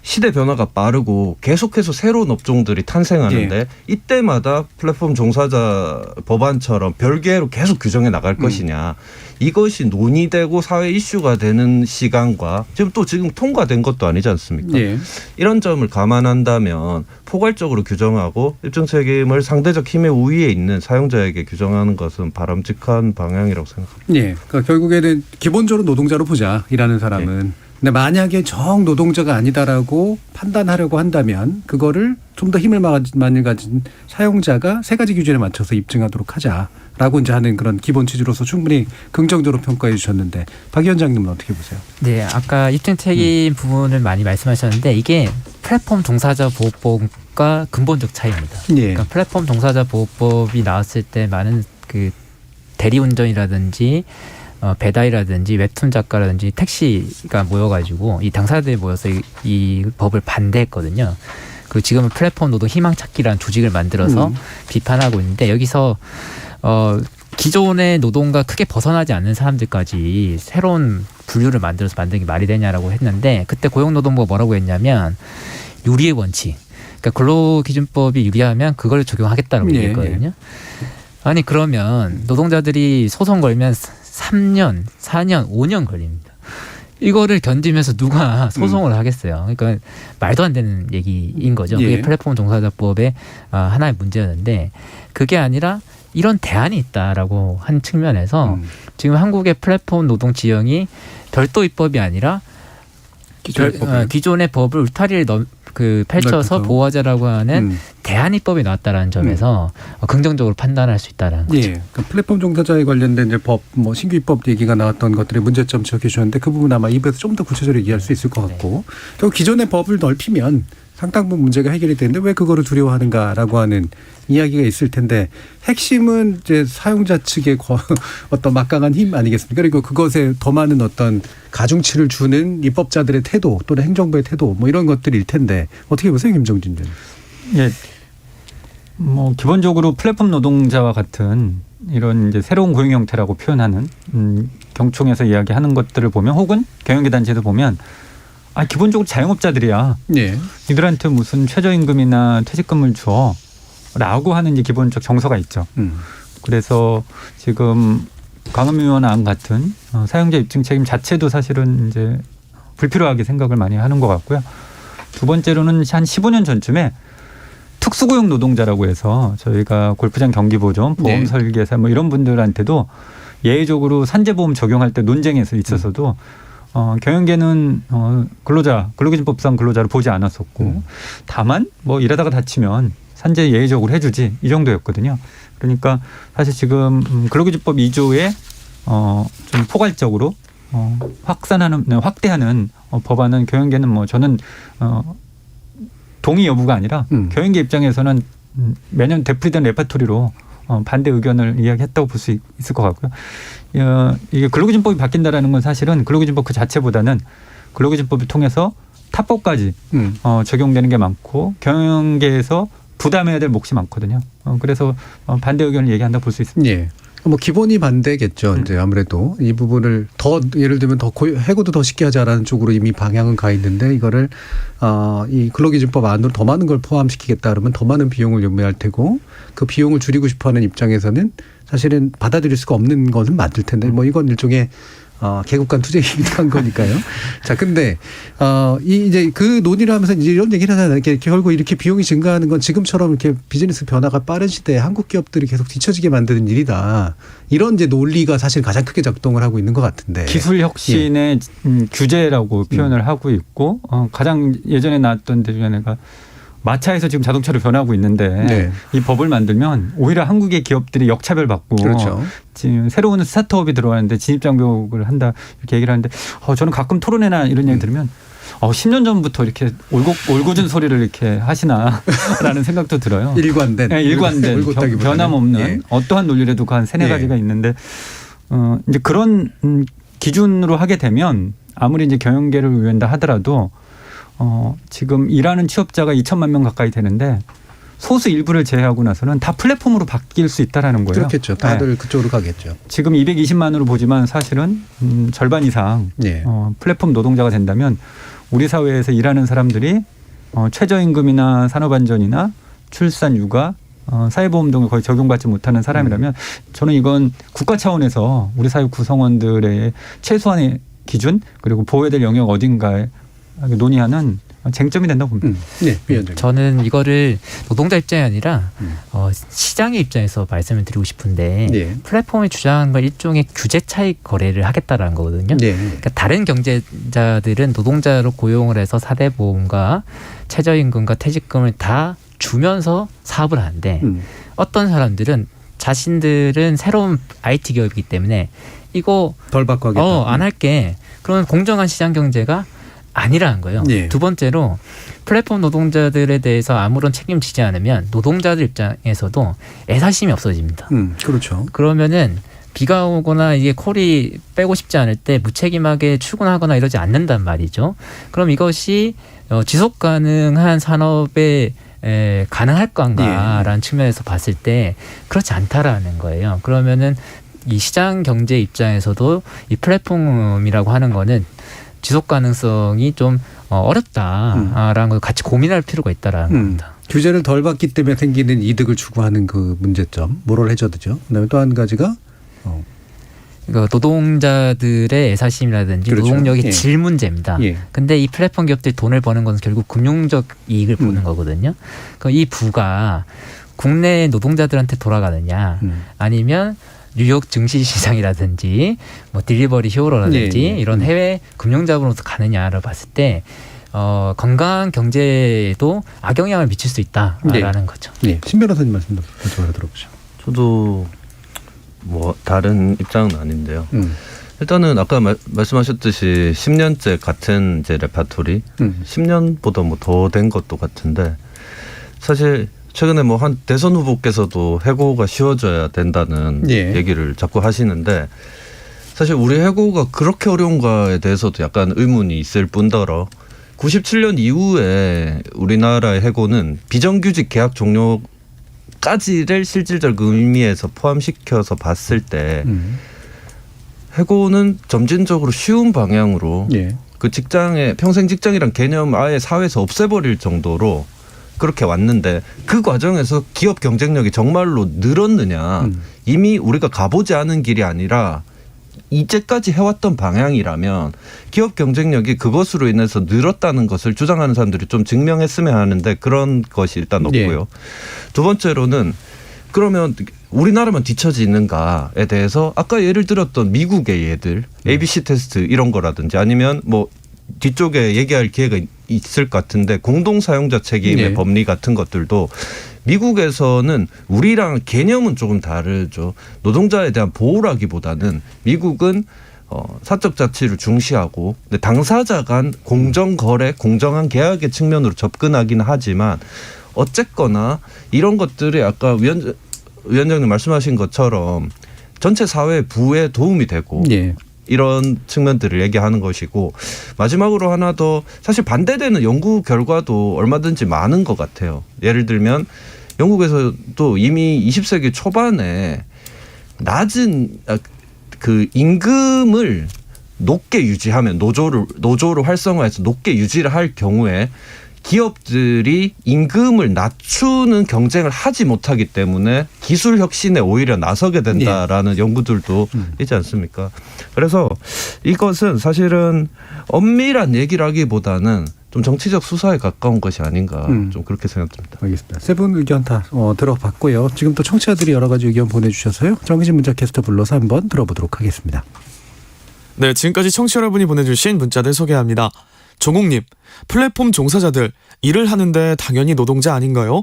시대 변화가 빠르고 계속해서 새로운 업종들이 탄생하는데 이때마다 플랫폼 종사자 법안처럼 별개로 계속 규정해 나갈 것이냐. 이것이 논의되고 사회 이슈가 되는 시간과 지금 통과된 것도 아니지 않습니까? 이런 점을 감안한다면 포괄적으로 규정하고 입증 책임을 상대적 힘의 우위에 있는 사용자에게 규정하는 것은 바람직한 방향이라고 생각합니다. 그러니까 결국에는 기본적으로 노동자로 보자, 일하는 사람은. 근데 만약에 정 노동자가 아니다라고 판단하려고 한다면 그거를 좀 더 힘을 많이 가진 사용자가 세 가지 기준에 맞춰서 입증하도록 하자라고 이제 하는 그런 기본 취지로서 충분히 긍정적으로 평가해 주셨는데 박 위원장님은 어떻게 보세요? 네, 아까 입증 책임 부분을 많이 말씀하셨는데 이게 플랫폼 종사자 보호법과 근본적 차이입니다. 그러니까 플랫폼 종사자 보호법이 나왔을 때 많은 그 대리운전이라든지 배달이라든지 웹툰 작가라든지 택시가 모여가지고 이 당사자들이 모여서 이 법을 반대했거든요. 그리고 지금은 플랫폼 노동 희망찾기라는 조직을 만들어서 비판하고 있는데 여기서 기존의 노동과 크게 벗어나지 않는 사람들까지 새로운 분류를 만들어서 만드는 게 말이 되냐라고 했는데 그때 고용노동부가 뭐라고 했냐면 유리의 원칙. 그러니까 근로기준법이 유리하면 그걸 적용하겠다라고 얘기했거든요. 아니 그러면 노동자들이 소송 걸면 3년, 4년, 5년 걸립니다. 이거를 견디면서 누가 소송을 하겠어요. 그러니까 말도 안 되는 얘기인 거죠. 그게 플랫폼 종사자법의 하나의 문제였는데 그게 아니라 이런 대안이 있다라고 한 측면에서 지금 한국의 플랫폼 노동 지형이 별도 입법이 아니라 기존의 법을 울타리를 펼쳐서 보호하자라고 하는 대안 입법이 나왔다라는 점에서 긍정적으로 판단할 수 있다라는 거죠. 예, 그러니까 플랫폼 종사자에 관련된 이제 법, 신규 입법 얘기가 나왔던 것들의 문제점 지적해 주셨는데 그 부분 아마 입에서 좀 더 구체적으로 얘기할 수 있을 것 같고, 또 기존의 법을 넓히면 상당 부분 문제가 해결이 되는데 왜 그거를 두려워하는가라고 하는 이야기가 있을 텐데, 핵심은 이제 사용자 측의 어떤 막강한 힘 아니겠습니까? 그리고 그것에 더 많은 어떤 가중치를 주는 입법자들의 태도 또는 행정부의 태도 이런 것들일 텐데 어떻게 보세요, 김정진 전? 예, 기본적으로 플랫폼 노동자와 같은 이런 이제 새로운 고용 형태라고 표현하는 경총에서 이야기하는 것들을 보면, 혹은 경영계 단체도 보면, 기본적으로 자영업자들이야. 네. 이들한테 무슨 최저임금이나 퇴직금을 줘라고 하는 이제 기본적 정서가 있죠. 그래서 지금 강은미 의원 안 같은 사용자 입증 책임 자체도 사실은 이제 불필요하게 생각을 많이 하는 것 같고요. 두 번째로는 한 15년 전쯤에 특수고용 노동자라고 해서 저희가 골프장 경기보존, 보험 설계사 이런 분들한테도 예외적으로 산재보험 적용할 때 논쟁에서 있어서도 경영계는 근로기준법상 근로자를 보지 않았었고, 다만 일하다가 다치면 산재 예외적으로 해주지 이 정도였거든요. 그러니까 사실 지금 근로기준법 2조에 좀 포괄적으로 확대하는 법안은 경영계는 저는 동의 여부가 아니라 경영계 입장에서는 매년 되풀이된 레파토리로 반대 의견을 이야기했다고 볼 수 있을 것 같고요. 이게 근로기준법이 바뀐다라는 건 사실은 근로기준법 그 자체보다는 근로기준법을 통해서 타법까지 적용되는 게 많고 경영계에서 부담해야 될 몫이 많거든요. 그래서 반대 의견을 얘기한다 볼 수 있습니다. 예. 기본이 반대겠죠. 이제 아무래도 이 부분을 더 예를 들면 더 해고도 더 쉽게 하자라는 쪽으로 이미 방향은 가 있는데, 이거를 이 근로기준법 안으로 더 많은 걸 포함시키겠다 그러면 더 많은 비용을 요구할 테고, 그 비용을 줄이고 싶어하는 입장에서는 사실은 받아들일 수가 없는 것은 맞을 텐데, 이건 일종의 개국간 투쟁이기도 한 거니까요. 자, 근데 이제 그 논의를 하면서 이제 이런 얘기를 하잖아요. 결국 이렇게 비용이 증가하는 건 지금처럼 이렇게 비즈니스 변화가 빠른 시대에 한국 기업들이 계속 뒤처지게 만드는 일이다. 이런 이제 논리가 사실 가장 크게 작동을 하고 있는 것 같은데. 기술 혁신의 규제라고 표현을 하고 있고, 가장 예전에 나왔던 데 중에 내가 마차에서 지금 자동차로 변하고 있는데 이 법을 만들면 오히려 한국의 기업들이 역차별받고, 그렇죠. 지금 새로운 스타트업이 들어왔는데 진입장벽을 한다 이렇게 얘기를 하는데, 저는 가끔 토론회나 이런 얘기 들으면 10년 전부터 이렇게 올고준 소리를 이렇게 하시나라는 생각도 들어요. 일관된 변함없는 어떠한 논리라도 한 3-4가지가 있는데, 이제 그런 기준으로 하게 되면 아무리 이제 경영계를 위한다 하더라도 지금 일하는 취업자가 2천만 명 가까이 되는데 소수 일부를 제외하고 나서는 다 플랫폼으로 바뀔 수 있다라는 거예요. 그렇겠죠. 다들 그쪽으로 가겠죠. 지금 220만으로 보지만 사실은 절반 이상 플랫폼 노동자가 된다면 우리 사회에서 일하는 사람들이 최저임금이나 산업안전이나 출산, 육아, 사회보험 등을 거의 적용받지 못하는 사람이라면 저는 이건 국가 차원에서 우리 사회 구성원들의 최소한의 기준, 그리고 보호해야 될 영역 어딘가에 논의하는 쟁점이 된다고 봅니다. 네, 위원장님. 저는 이거를 노동자 입장이 아니라 시장의 입장에서 말씀을 드리고 싶은데, 플랫폼이 주장한 건 일종의 규제 차익 거래를 하겠다라는 거거든요. 그러니까 다른 경제자들은 노동자로 고용을 해서 사대보험과 최저임금과 퇴직금을 다 주면서 사업을 하는데, 어떤 사람들은 자신들은 새로운 IT 기업이기 때문에 이거 덜 받고 하겠다. 안 할게. 그러면 공정한 시장 경제가 아니라는 거예요. 두 번째로 플랫폼 노동자들에 대해서 아무런 책임지지 않으면 노동자들 입장에서도 애사심이 없어집니다. 그렇죠. 그러면은 비가 오거나 이게 콜이 빼고 싶지 않을 때 무책임하게 출근하거나 이러지 않는단 말이죠. 그럼 이것이 지속 가능한 산업에 가능할 건가라는 측면에서 봤을 때 그렇지 않다라는 거예요. 그러면은 이 시장 경제 입장에서도 이 플랫폼이라고 하는 거는 지속 가능성이 좀 어렵다라는 걸 같이 고민할 필요가 있다라는 겁니다. 규제를 덜 받기 때문에 생기는 이득을 추구하는 그 문제점, 모럴 해저드죠. 그다음에 또 한 가지가 노동자들의 애사심이라든지 노동력의 질 문제입니다. 근데 이 플랫폼 기업들이 돈을 버는 것은 결국 금융적 이익을 보는 거거든요. 그럼 이 부가 국내 노동자들한테 돌아가느냐 아니면 뉴욕 증시 시장이라든지 뭐 딜리버리 히어로라든지 이런 해외 금융자본으로 가느냐를 봤을 때 건강 경제에도 악영향을 미칠 수 있다라는 거죠. 네. 신 변호사님 말씀도 먼저 들어보죠. 저도 뭐 다른 입장은 아닌데요. 일단은 아까 말씀하셨듯이 10년째 같은 이제 레파토리, 10년보다 뭐 더 된 것도 같은데 사실 최근에 뭐 한 대선 후보께서도 해고가 쉬워져야 된다는 얘기를 자꾸 하시는데 사실 우리 해고가 그렇게 어려운가에 대해서도 약간 의문이 있을 뿐더러 97년 이후에 우리나라의 해고는 비정규직 계약 종료까지를 실질적 의미에서 포함시켜서 봤을 때 해고는 점진적으로 쉬운 방향으로 그 직장의 평생 직장이란 개념 아예 사회에서 없애버릴 정도로 그렇게 왔는데 그 과정에서 기업 경쟁력이 정말로 늘었느냐. 이미 우리가 가보지 않은 길이 아니라 이제까지 해왔던 방향이라면 기업 경쟁력이 그것으로 인해서 늘었다는 것을 주장하는 사람들이 좀 증명했으면 하는데 그런 것이 일단 없고요. 두 번째로는 그러면 우리나라만 뒤처지는가에 대해서 아까 예를 들었던 미국의 예들 ABC 테스트 이런 거라든지 아니면 뭐 뒤쪽에 얘기할 기회가 있을 것 같은데 공동사용자 책임의 법리 같은 것들도 미국에서는 우리랑 개념은 조금 다르죠. 노동자에 대한 보호라기보다는 미국은 사적 자치를 중시하고 당사자 간 공정거래, 공정한 계약의 측면으로 접근하기는 하지만 어쨌거나 이런 것들이 아까 위원장님 말씀하신 것처럼 전체 사회 부에 도움이 되고 이런 측면들을 얘기하는 것이고 마지막으로 하나 더 사실 반대되는 연구 결과도 얼마든지 많은 것 같아요. 예를 들면 영국에서도 이미 20세기 초반에 낮은 그 임금을 높게 유지하면 노조를 활성화해서 높게 유지를 할 경우에 기업들이 임금을 낮추는 경쟁을 하지 못하기 때문에 기술 혁신에 오히려 나서게 된다라는 연구들도 있지 않습니까? 그래서 이것은 사실은 엄밀한 얘기라기보다는 좀 정치적 수사에 가까운 것이 아닌가 좀 그렇게 생각됩니다. 알겠습니다. 세 분 의견 다 들어봤고요. 지금 또 청취자들이 여러 가지 의견 보내주셔서요. 정의진 문자 캐스터 불러서 한번 들어보도록 하겠습니다. 네, 지금까지 청취자 여러분이 보내주신 문자들 소개합니다. 종욱님, 플랫폼 종사자들 일을 하는데 당연히 노동자 아닌가요?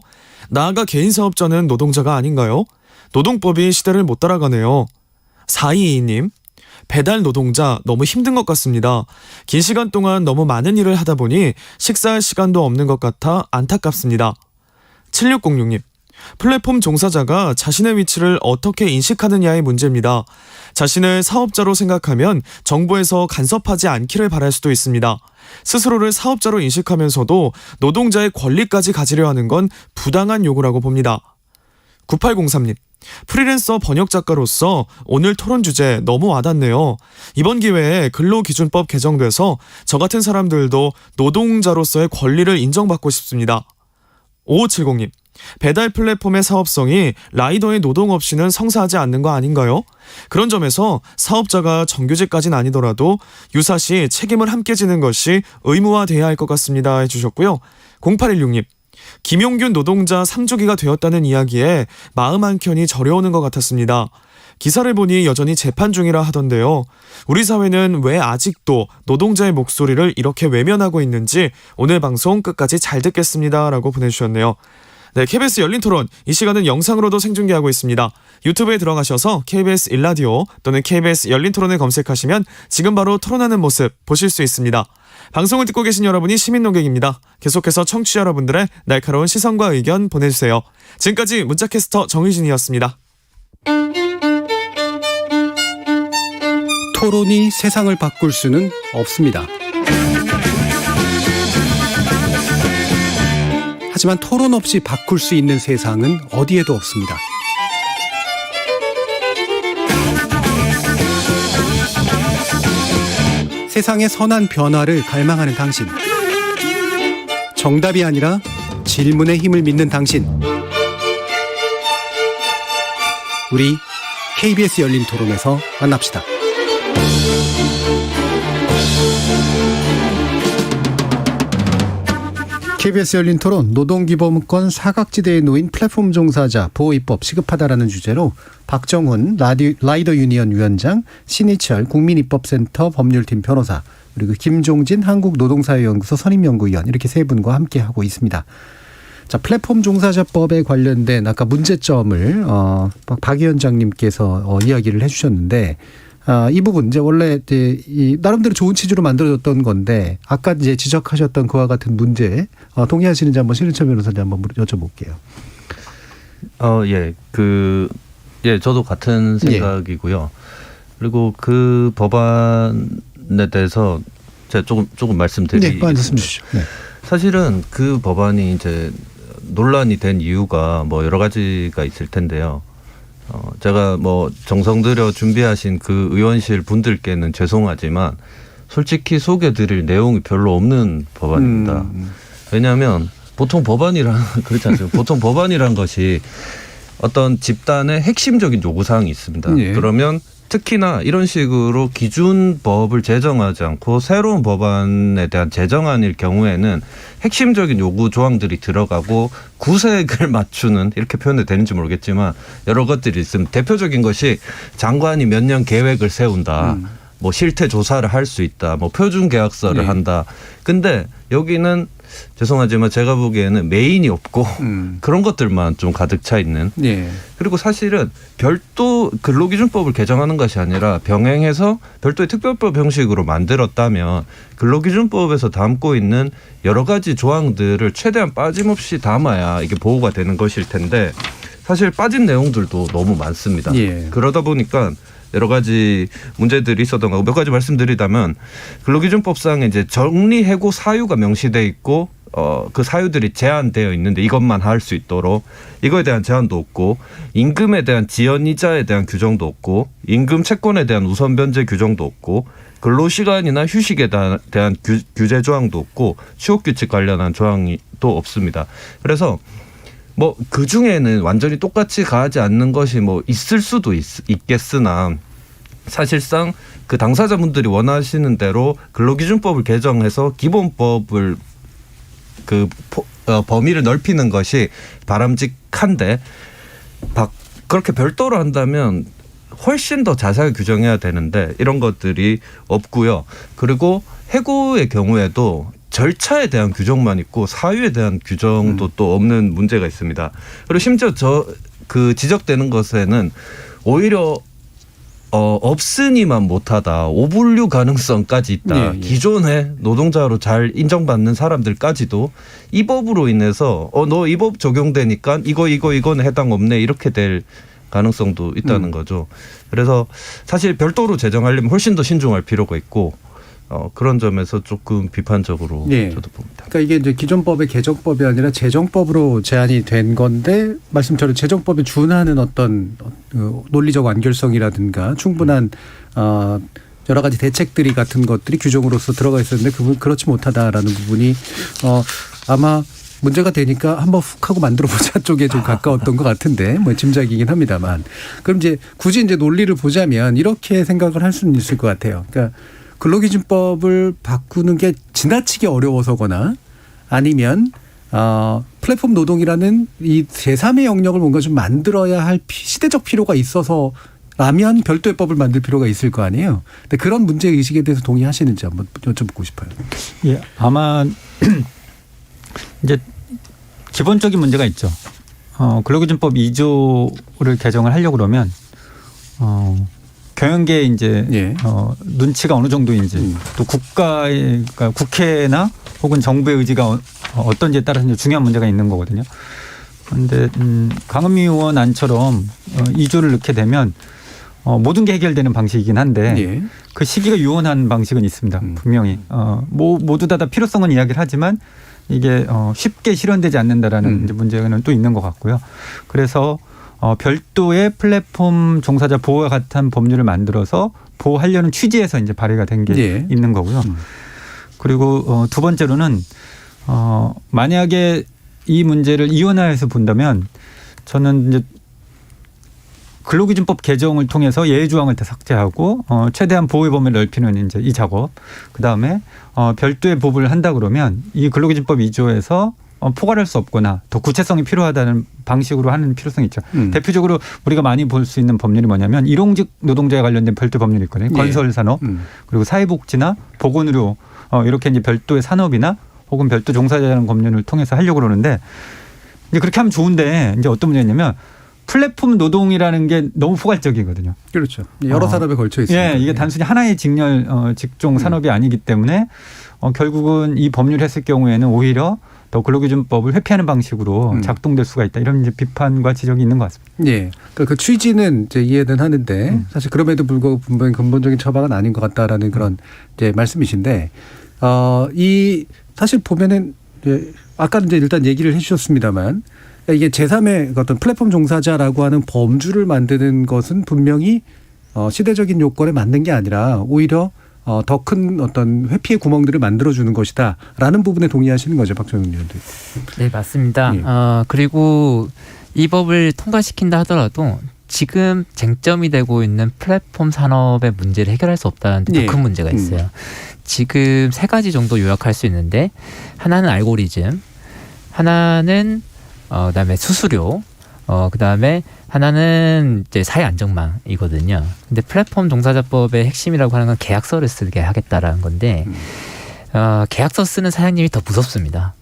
나아가 개인 사업자는 노동자가 아닌가요? 노동법이 시대를 못 따라가네요. 4222님, 배달 노동자 너무 힘든 것 같습니다. 긴 시간 동안 너무 많은 일을 하다 보니 식사할 시간도 없는 것 같아 안타깝습니다. 7606님, 플랫폼 종사자가 자신의 위치를 어떻게 인식하느냐의 문제입니다. 자신을 사업자로 생각하면 정부에서 간섭하지 않기를 바랄 수도 있습니다. 스스로를 사업자로 인식하면서도 노동자의 권리까지 가지려 하는 건 부당한 요구라고 봅니다. 9803님, 프리랜서 번역작가로서 오늘 토론 주제 너무 와닿네요. 이번 기회에 근로기준법 개정돼서 저 같은 사람들도 노동자로서의 권리를 인정받고 싶습니다. 5570님, 배달 플랫폼의 사업성이 라이더의 노동 없이는 성사하지 않는 거 아닌가요? 그런 점에서 사업자가 정규직까지는 아니더라도 유사시 책임을 함께 지는 것이 의무화돼야 할 것 같습니다 해주셨고요. 0816님, 김용균 노동자 3주기가 되었다는 이야기에 마음 한켠이 저려오는 것 같았습니다. 기사를 보니 여전히 재판 중이라 하던데요. 우리 사회는 왜 아직도 노동자의 목소리를 이렇게 외면하고 있는지 오늘 방송 끝까지 잘 듣겠습니다 라고 보내주셨네요. 네, KBS 열린 토론 이 시간은 영상으로도 생중계하고 있습니다. 유튜브에 들어가셔서 KBS 1라디오 또는 KBS 열린 토론을 검색하시면 지금 바로 토론하는 모습 보실 수 있습니다. 방송을 듣고 계신 여러분이 시민 논객입니다. 계속해서 청취자 여러분들의 날카로운 시선과 의견 보내주세요. 지금까지 문자캐스터 정의진이었습니다. 토론이 세상을 바꿀 수는 없습니다. 하지만 토론 없이 바꿀 수 있는 세상은 어디에도 없습니다. 세상의 선한 변화를 갈망하는 당신. 정답이 아니라 질문의 힘을 믿는 당신. 우리 KBS 열린 토론에서 만납시다. KBS 열린 토론 노동기본권 사각지대에 놓인 플랫폼 종사자 보호입법 시급하다라는 주제로 박정훈 라이더 유니언 위원장, 신희철 국민입법센터 법률팀 변호사, 그리고 김종진 한국노동사회연구소 선임연구위원 이렇게 세 분과 함께하고 있습니다. 자, 플랫폼 종사자법에 관련된 아까 문제점을 박 위원장님께서 이야기를 해주셨는데 이 부분 이제 원래 이 나름대로 좋은 취지로 만들어졌던 건데 아까 이제 지적하셨던 그와 같은 문제 동의하시는지 한번 신희철 변호사님 한번 여쭤볼게요. 저도 같은 생각이고요. 그리고 그 법안에 대해서 제가 조금 말씀드리겠습니다. 말씀 주시죠. 네. 사실은 그 법안이 이제 논란이 된 이유가 뭐 여러 가지가 있을 텐데요. 제가 뭐 정성 들여 준비하신 그 의원실 분들께는 죄송하지만 솔직히 소개드릴 내용이 별로 없는 법안입니다. 왜냐하면 보통 그렇지 않습니까? 보통 법안이란 것이 어떤 집단의 핵심적인 요구사항이 있습니다. 예. 그러면 특히나 이런 식으로 기준법을 제정하지 않고 새로운 법안에 대한 제정안일 경우에는 핵심적인 요구 조항들이 들어가고 구색을 맞추는 이렇게 표현이 되는지 모르겠지만 여러 것들이 있습니다. 대표적인 것이 장관이 몇 년 계획을 세운다. 뭐 실태 조사를 할 수 있다. 뭐 표준 계약서를 한다. 근데 여기는 죄송하지만 제가 보기에는 메인이 없고 그런 것들만 좀 가득 차 있는. 그리고 사실은 별도 근로기준법을 개정하는 것이 아니라 병행해서 별도의 특별법 형식으로 만들었다면 근로기준법에서 담고 있는 여러 가지 조항들을 최대한 빠짐없이 담아야 이게 보호가 되는 것일 텐데 사실 빠진 내용들도 너무 많습니다. 그러다 보니까 여러 가지 문제들이 있었던 거고 몇 가지 말씀드리자면 근로기준법상에 이제 정리해고 사유가 명시돼 있고 그 사유들이 제한되어 있는데 이것만 할 수 있도록 이거에 대한 제한도 없고 임금에 대한 지연이자에 대한 규정도 없고 임금 채권에 대한 우선 변제 규정도 없고 근로시간이나 휴식에 대한 규제 조항도 없고 취업규칙 관련한 조항이 또 없습니다. 그래서 뭐 그 중에는 완전히 똑같이 가지 않는 것이 뭐 있을 수도 있겠으나 사실상 그 당사자분들이 원하시는 대로 근로기준법을 개정해서 기본법을 범위를 넓히는 것이 바람직한데 그렇게 별도로 한다면 훨씬 더 자세하게 규정해야 되는데 이런 것들이 없고요. 그리고 해고의 경우에도 절차에 대한 규정만 있고 사유에 대한 규정도 또 없는 문제가 있습니다. 그리고 심지어 지적되는 것에는 오히려 없으니만 못하다. 오분류 가능성까지 있다. 기존에 노동자로 잘 인정받는 사람들까지도 이 법으로 인해서 너 이 법 적용되니까 이거는 해당 없네 이렇게 될 가능성도 있다는 거죠. 그래서 사실 별도로 제정하려면 훨씬 더 신중할 필요가 있고 그런 점에서 조금 비판적으로 저도 봅니다. 그러니까 이게 이제 기존법의 개정법이 아니라 제정법으로 제안이 된 건데 말씀처럼 제정법에 준하는 어떤 논리적 완결성이라든가 충분한 여러 가지 대책들이 같은 것들이 규정으로서 들어가 있었는데 그렇지 못하다라는 부분이 아마 문제가 되니까 한번 훅 하고 만들어보자 쪽에 좀 가까웠던 것 같은데 뭐 짐작이긴 합니다만 그럼 이제 굳이 이제 논리를 보자면 이렇게 생각을 할 수는 있을 것 같아요. 그러니까 근로기준법을 바꾸는 게 지나치게 어려워서거나 아니면 플랫폼 노동이라는 이 제3의 영역을 뭔가 좀 만들어야 할 시대적 필요가 있어서라면 별도의 법을 만들 필요가 있을 거 아니에요. 근데 그런 문제의식에 대해서 동의하시는지 한번 여쭤보고 싶어요. 예, 아마 이제 기본적인 문제가 있죠. 근로기준법 2조를 개정을 하려고 그러면 경영계의 이제 눈치가 어느 정도인지 또 그러니까 국회나 혹은 정부의 의지가 어떤지에 따라서 이제 중요한 문제가 있는 거거든요. 그런데 강은미 의원 안처럼 2조를 넣게 되면 모든 게 해결되는 방식이긴 한데 그 시기가 유언한 방식은 있습니다. 분명히 모두 다 필요성은 이야기를 하지만 이게 쉽게 실현되지 않는다라는 이제 문제는 또 있는 것 같고요. 그래서 별도의 플랫폼 종사자 보호와 같은 법률을 만들어서 보호하려는 취지에서 이제 발의가 된 게 있는 거고요. 그리고 두 번째로는 만약에 이 문제를 이원화해서 본다면 저는 이제 근로기준법 개정을 통해서 예외 조항을 다 삭제하고 최대한 보호의 범위를 넓히는 이제 이 작업. 그다음에 별도의 법을 한다 그러면 이 근로기준법 2조에서 포괄할 수 없거나 더 구체성이 필요하다는 방식으로 하는 필요성이 있죠. 대표적으로 우리가 많이 볼 수 있는 법률이 뭐냐면 일용직 노동자에 관련된 별도 법률이 있거든요. 예. 건설산업 그리고 사회복지나 보건의료 이렇게 이제 별도의 산업이나 혹은 별도 종사자라는 법률을 통해서 하려고 그러는데 이제 그렇게 하면 좋은데 이제 어떤 문제냐면 플랫폼 노동이라는 게 너무 포괄적이거든요. 그렇죠. 여러 산업에 걸쳐 있습니다. 예, 이게 단순히 하나의 직렬 직종 산업이 아니기 때문에 결국은 이 법률을 했을 경우에는 오히려 더 근로기준법을 회피하는 방식으로 작동될 수가 있다. 이런 이제 비판과 지적이 있는 것 같습니다. 예. 그러니까 그 취지는 이제 이해는 하는데 사실 그럼에도 불구하고 분명히 근본적인 처방은 아닌 것 같다라는 그런 이제 말씀이신데 이 사실 보면은 아까 이제 일단 얘기를 해주셨습니다만 이게 제3의 어떤 플랫폼 종사자라고 하는 범주를 만드는 것은 분명히 시대적인 요건에 맞는 게 아니라 오히려 더 큰 어떤 회피의 구멍들을 만들어주는 것이다라는 부분에 동의하시는 거죠, 박정훈 의원도. 네, 맞습니다. 예. 그리고 이 법을 통과시킨다 하더라도 지금 쟁점이 되고 있는 플랫폼 산업의 문제를 해결할 수 없다는 데 더 큰 문제가 있어요. 지금 3가지 정도 요약할 수 있는데 하나는 알고리즘, 하나는 그다음에 수수료, 그다음에 하나는 이제 사회 안정망이거든요. 근데 플랫폼 종사자법의 핵심이라고 하는 건 계약서를 쓰게 하겠다라는 건데 계약서 쓰는 사장님이 더 무섭습니다.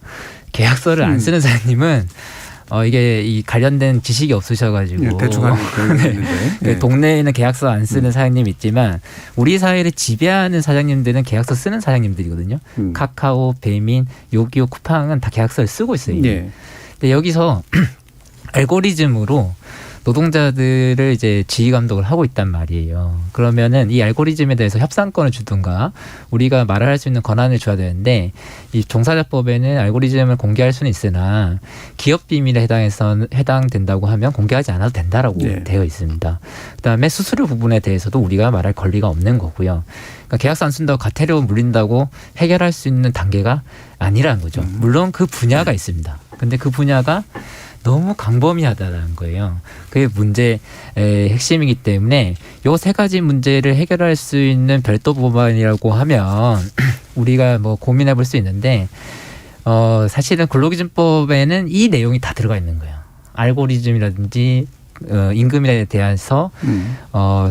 계약서를 안 쓰는 사장님은 이게 이 관련된 지식이 없으셔가지고 대충 하는 경우가 네. 동네에는 계약서 안 쓰는 사장님 있지만 우리 사회를 지배하는 사장님들은 계약서 쓰는 사장님들이거든요. 카카오, 배민, 요기요, 쿠팡은 다 계약서를 쓰고 있어요. 네. 근데 여기서 알고리즘으로 노동자들을 이제 지휘 감독을 하고 있단 말이에요. 그러면은 이 알고리즘에 대해서 협상권을 주든가 우리가 말을 할 수 있는 권한을 줘야 되는데 이 종사자법에는 알고리즘을 공개할 수는 있으나 기업 비밀에 해당된다고 하면 공개하지 않아도 된다라고 되어 있습니다. 그다음에 수수료 부분에 대해서도 우리가 말할 권리가 없는 거고요. 그러니까 계약서 안 쓴다고 과태료 물린다고 해결할 수 있는 단계가 아니라는 거죠. 물론 그 분야가 있습니다. 근데 그 분야가 너무 광범위하다는 거예요. 그게 문제의 핵심이기 때문에 요 3가지 문제를 해결할 수 있는 별도 법안이라고 하면 우리가 뭐 고민해 볼 수 있는데 사실은 근로기준법에는 이 내용이 다 들어가 있는 거예요. 알고리즘이라든지 임금에 대해서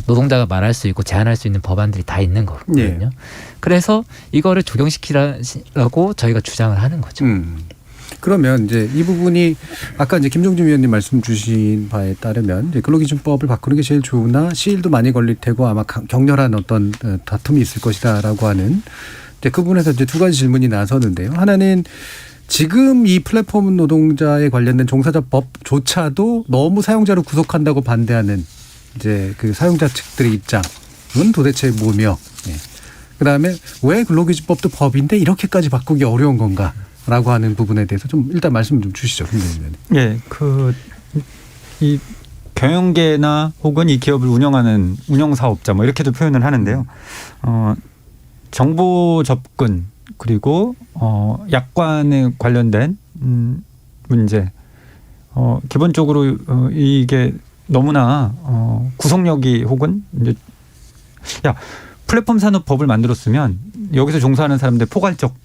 노동자가 말할 수 있고 제한할 수 있는 법안들이 다 있는 거거든요. 그래서 이거를 적용시키라고 저희가 주장을 하는 거죠. 그러면 이제 이 부분이 아까 이제 김종준 위원님 말씀 주신 바에 따르면 이제 근로기준법을 바꾸는 게 제일 좋으나 시일도 많이 걸릴 테고 아마 격렬한 어떤 다툼이 있을 것이다라고 하는 이제 그 부분에서 이제 2가지 질문이 나서는데요. 하나는 지금 이 플랫폼 노동자에 관련된 종사자법조차도 너무 사용자를 구속한다고 반대하는 이제 그 사용자 측들의 입장은 도대체 뭐며, 그다음에 왜 근로기준법도 법인데 이렇게까지 바꾸기 어려운 건가? 라고 하는 부분에 대해서 좀 일단 말씀 좀 주시죠. 예, 이 경영계나 혹은 이 기업을 운영하는 운영사업자 뭐 이렇게도 표현을 하는데요. 정보 접근 그리고 약관에 관련된 문제. 기본적으로 이게 너무나 구속력이 혹은 이제 플랫폼 산업법을 만들었으면 여기서 종사하는 사람들 포괄적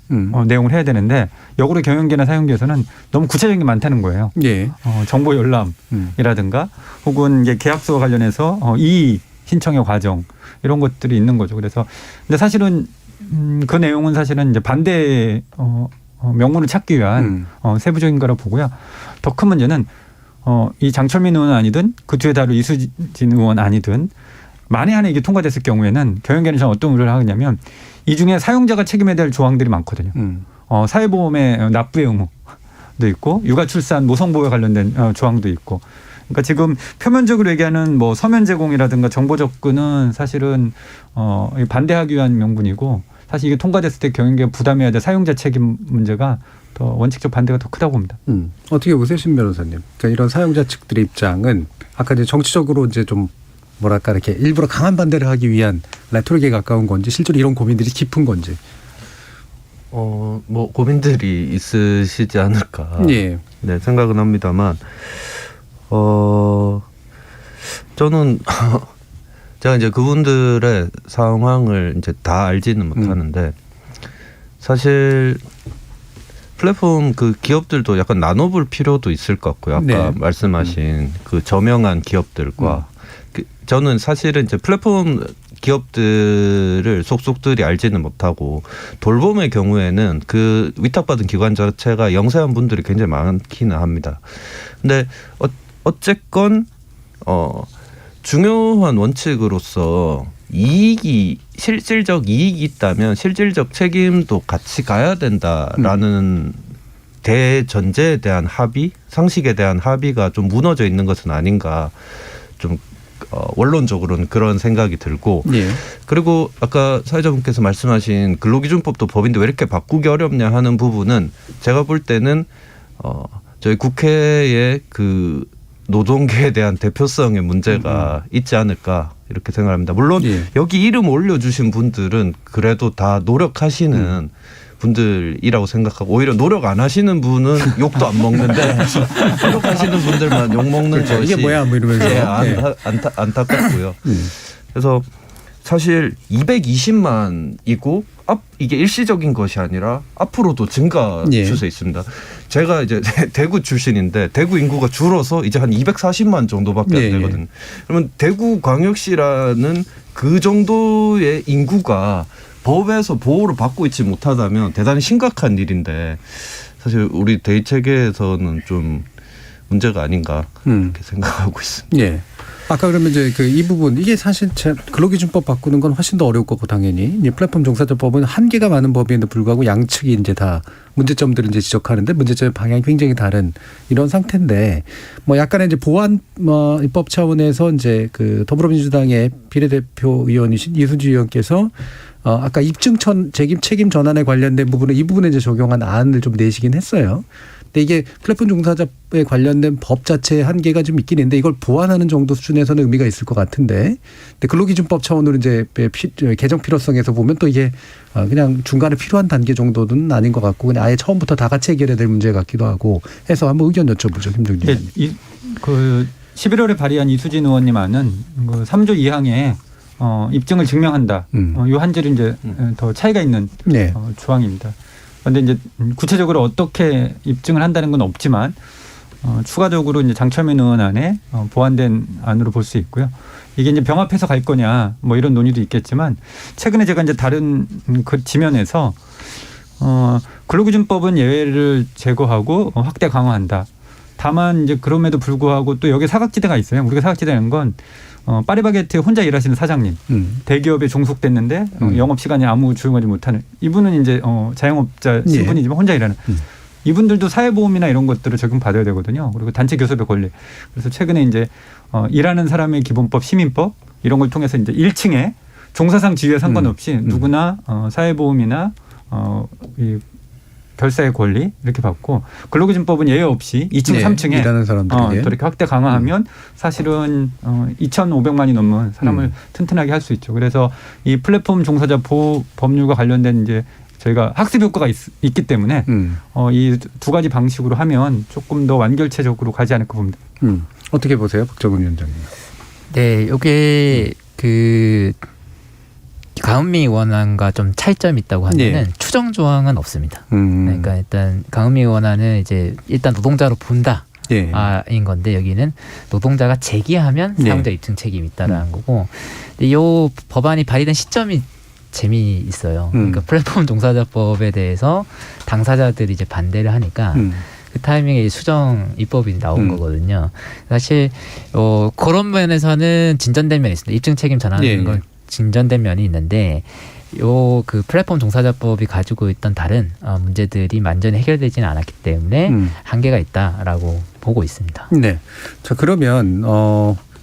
내용을 해야 되는데 역으로 경영계나 사용계에서는 너무 구체적인 게 많다는 거예요. 정보 열람이라든가 혹은 이제 계약서와 관련해서 이의 신청의 과정 이런 것들이 있는 거죠. 그래서 근데 사실은 그 내용은 사실은 이제 반대 명분을 찾기 위한 세부적인 거라 보고요. 더 큰 문제는 이 장철민 의원 아니든 그 뒤에 다룰 이수진 의원 아니든 만에 하나 이게 통과됐을 경우에는 경영계는 저는 어떤 우려를 하겠냐면 이 중에 사용자가 책임해야 될 조항들이 많거든요. 사회보험의 납부의 의무도 있고 육아출산 모성보호에 관련된 조항도 있고. 그러니까 지금 표면적으로 얘기하는 뭐 서면 제공이라든가 정보 접근은 사실은 반대하기 위한 명분이고 사실 이게 통과됐을 때 경영계가 부담해야 될 사용자 책임 문제가 더 원칙적 반대가 더 크다고 봅니다. 어떻게 보세요, 신 변호사님? 그러니까 이런 사용자 측들의 입장은 아까 이제 정치적으로 이제 좀 뭐랄까 이렇게 일부러 강한 반대를 하기 위한 레토릭에 가까운 건지 실제로 이런 고민들이 깊은 건지. 뭐 고민들이 있으시지 않을까. 네, 생각은 합니다만 저는 제가 이제 그분들의 상황을 이제 다 알지는 못하는데 사실 플랫폼 그 기업들도 약간 나눠볼 필요도 있을 것 같고요. 아까 네. 말씀하신 그 저명한 기업들과 저는 사실은 이제 플랫폼 기업들을 속속들이 알지는 못하고 돌봄의 경우에는 그 위탁받은 기관 자체가 영세한 분들이 굉장히 많기는 합니다. 근데 어쨌건 중요한 원칙으로서 이익이 실질적 이익이 있다면 실질적 책임도 같이 가야 된다라는 대전제에 대한 합의, 상식에 대한 합의가 좀 무너져 있는 것은 아닌가 좀 원론적으로는 그런 생각이 들고 예. 그리고 아까 사회자분께서 말씀하신 근로기준법도 법인데 왜 이렇게 바꾸기 어렵냐 하는 부분은 제가 볼 때는 저희 국회의 그 노동계에 대한 대표성의 문제가 있지 않을까 이렇게 생각합니다. 물론 여기 이름 올려주신 분들은 그래도 다 노력하시는 분들이라고 생각하고 오히려 노력 안 하시는 분은 욕도 안 먹는데 노력하시는 분들만 욕 먹는 그렇죠. 것이 이게 뭐야 뭐 이러면서 안타깝고요. 그래서 사실 220만이고 이게 일시적인 것이 아니라 앞으로도 증가 추세에 있습니다. 제가 이제 대구 출신인데 대구 인구가 줄어서 이제 한 240만 정도밖에 안 되거든요. 그러면 대구광역시라는 그 정도의 인구가 법에서 보호를 받고 있지 못하다면 대단히 심각한 일인데 사실 우리 대의 체계에서는 좀 문제가 아닌가 그렇게 생각하고 있습니다. 예. 아까 그러면 이제 그 이 부분 이게 사실 근로기준법 바꾸는 건 훨씬 더 어려울 거고 당연히 이 플랫폼 종사자법은 한계가 많은 법임에도 불구하고 양측이 이제 다 문제점들을 이제 지적하는데 문제점의 방향이 굉장히 다른 이런 상태인데 뭐 약간의 이제 보완 입법 차원에서 이제 그 더불어민주당의 비례대표 의원이신 이수지 의원께서 아까 입증 책임 전환에 관련된 부분은 이 부분에 이제 적용한 안을 좀 내시긴 했어요. 근데 이게 플랫폼 종사자에 관련된 법 자체의 한계가 좀 있긴 있는데 이걸 보완하는 정도 수준에서는 의미가 있을 것 같은데 근데 근로기준법 차원으로 이제 개정 필요성에서 보면 또 이게 그냥 중간에 필요한 단계 정도는 아닌 것 같고 그냥 아예 처음부터 다 같이 해결해야 될 문제 같기도 하고 해서 한번 의견 여쭤보죠. 김종진 의원님. 그 11월에 발의한 이수진 의원님 안은 그 3조 2항에 입증을 증명한다. 요 한 줄이 이제 더 차이가 있는 조항입니다. 그런데 이제 구체적으로 어떻게 입증을 한다는 건 없지만 추가적으로 이제 장철민 의원 안에 보완된 안으로 볼 수 있고요. 이게 이제 병합해서 갈 거냐 뭐 이런 논의도 있겠지만 최근에 제가 이제 다른 그 지면에서 근로기준법은 예외를 제거하고 확대 강화한다. 다만 이제 그럼에도 불구하고 또 여기 사각지대가 있어요. 우리가 사각지대라는 건 파리바게트에 혼자 일하시는 사장님, 대기업에 종속됐는데 영업 시간이 아무 조용하지 못하는 이분은 이제 자영업자 신분이지만 혼자 일하는 이분들도 사회보험이나 이런 것들을 적용받아야 되거든요. 그리고 단체 교섭의 권리. 그래서 최근에 이제 일하는 사람의 기본법, 시민법 이런 걸 통해서 이제 1층에 종사상 지위에 상관없이 누구나 사회보험이나 이 결사의 권리 이렇게 받고 근로기준법은 예외 없이 2층, 3층에 일하는 사람들에게 이렇게 확대 강화하면 사실은 2,500만이 넘는 사람을 튼튼하게 할 수 있죠. 그래서 이 플랫폼 종사자 보호 법률과 관련된 이제 저희가 학습 효과가 있기 때문에 이 두 가지 방식으로 하면 조금 더 완결체적으로 가지 않을까 봅니다. 어떻게 보세요, 박정훈 위원장님? 네, 이게 그 강은미 의원안과 좀 차이점이 있다고 하면은 추정 조항은 없습니다. 그러니까 일단 강은미 의원안은 이제 일단 노동자로 본다. 인 건데 여기는 노동자가 제기하면 사용자 입증 책임이 있다라는 거고 근데 이 법안이 발의된 시점이 재미있어요. 그러니까 플랫폼 종사자법에 대해서 당사자들이 이제 반대를 하니까 그 타이밍에 수정 입법이 나온 거거든요. 사실 그런 면에서는 진전된 면이 있습니다. 입증 책임 전환하는 건 진전된 면이 있는데 그 플랫폼 종사자법이 가지고 있던 다른 문제들이 완전히 해결되지는 않았기 때문에 한계가 있다라고 보고 있습니다. 네. 자 그러면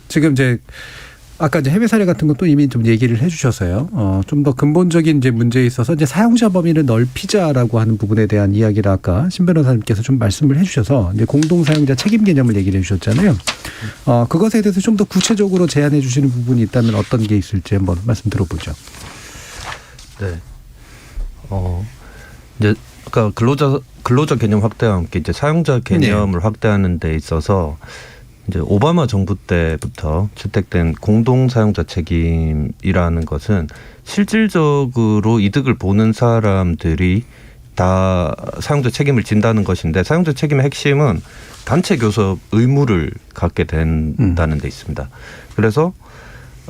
지금 이제 아까 이제 해외 사례 같은 것도 이미 좀 얘기를 해주셔서요. 좀 더 근본적인 이제 문제에 있어서 이제 사용자 범위를 넓히자라고 하는 부분에 대한 이야기를 아까 신 변호사님께서 좀 말씀을 해주셔서 이제 공동 사용자 책임 개념을 얘기를 해주셨잖아요. 그것에 대해서 좀 더 구체적으로 제안해 주시는 부분이 있다면 어떤 게 있을지 한번 말씀 들어보죠. 네. 이제 아까 근로자 개념 확대와 함께 이제 사용자 개념을 확대하는 데 있어서 이제 오바마 정부 때부터 채택된 공동 사용자 책임이라는 것은 실질적으로 이득을 보는 사람들이 다 사용자 책임을 진다는 것인데, 사용자 책임의 핵심은 단체 교섭 의무를 갖게 된다는 데 있습니다. 그래서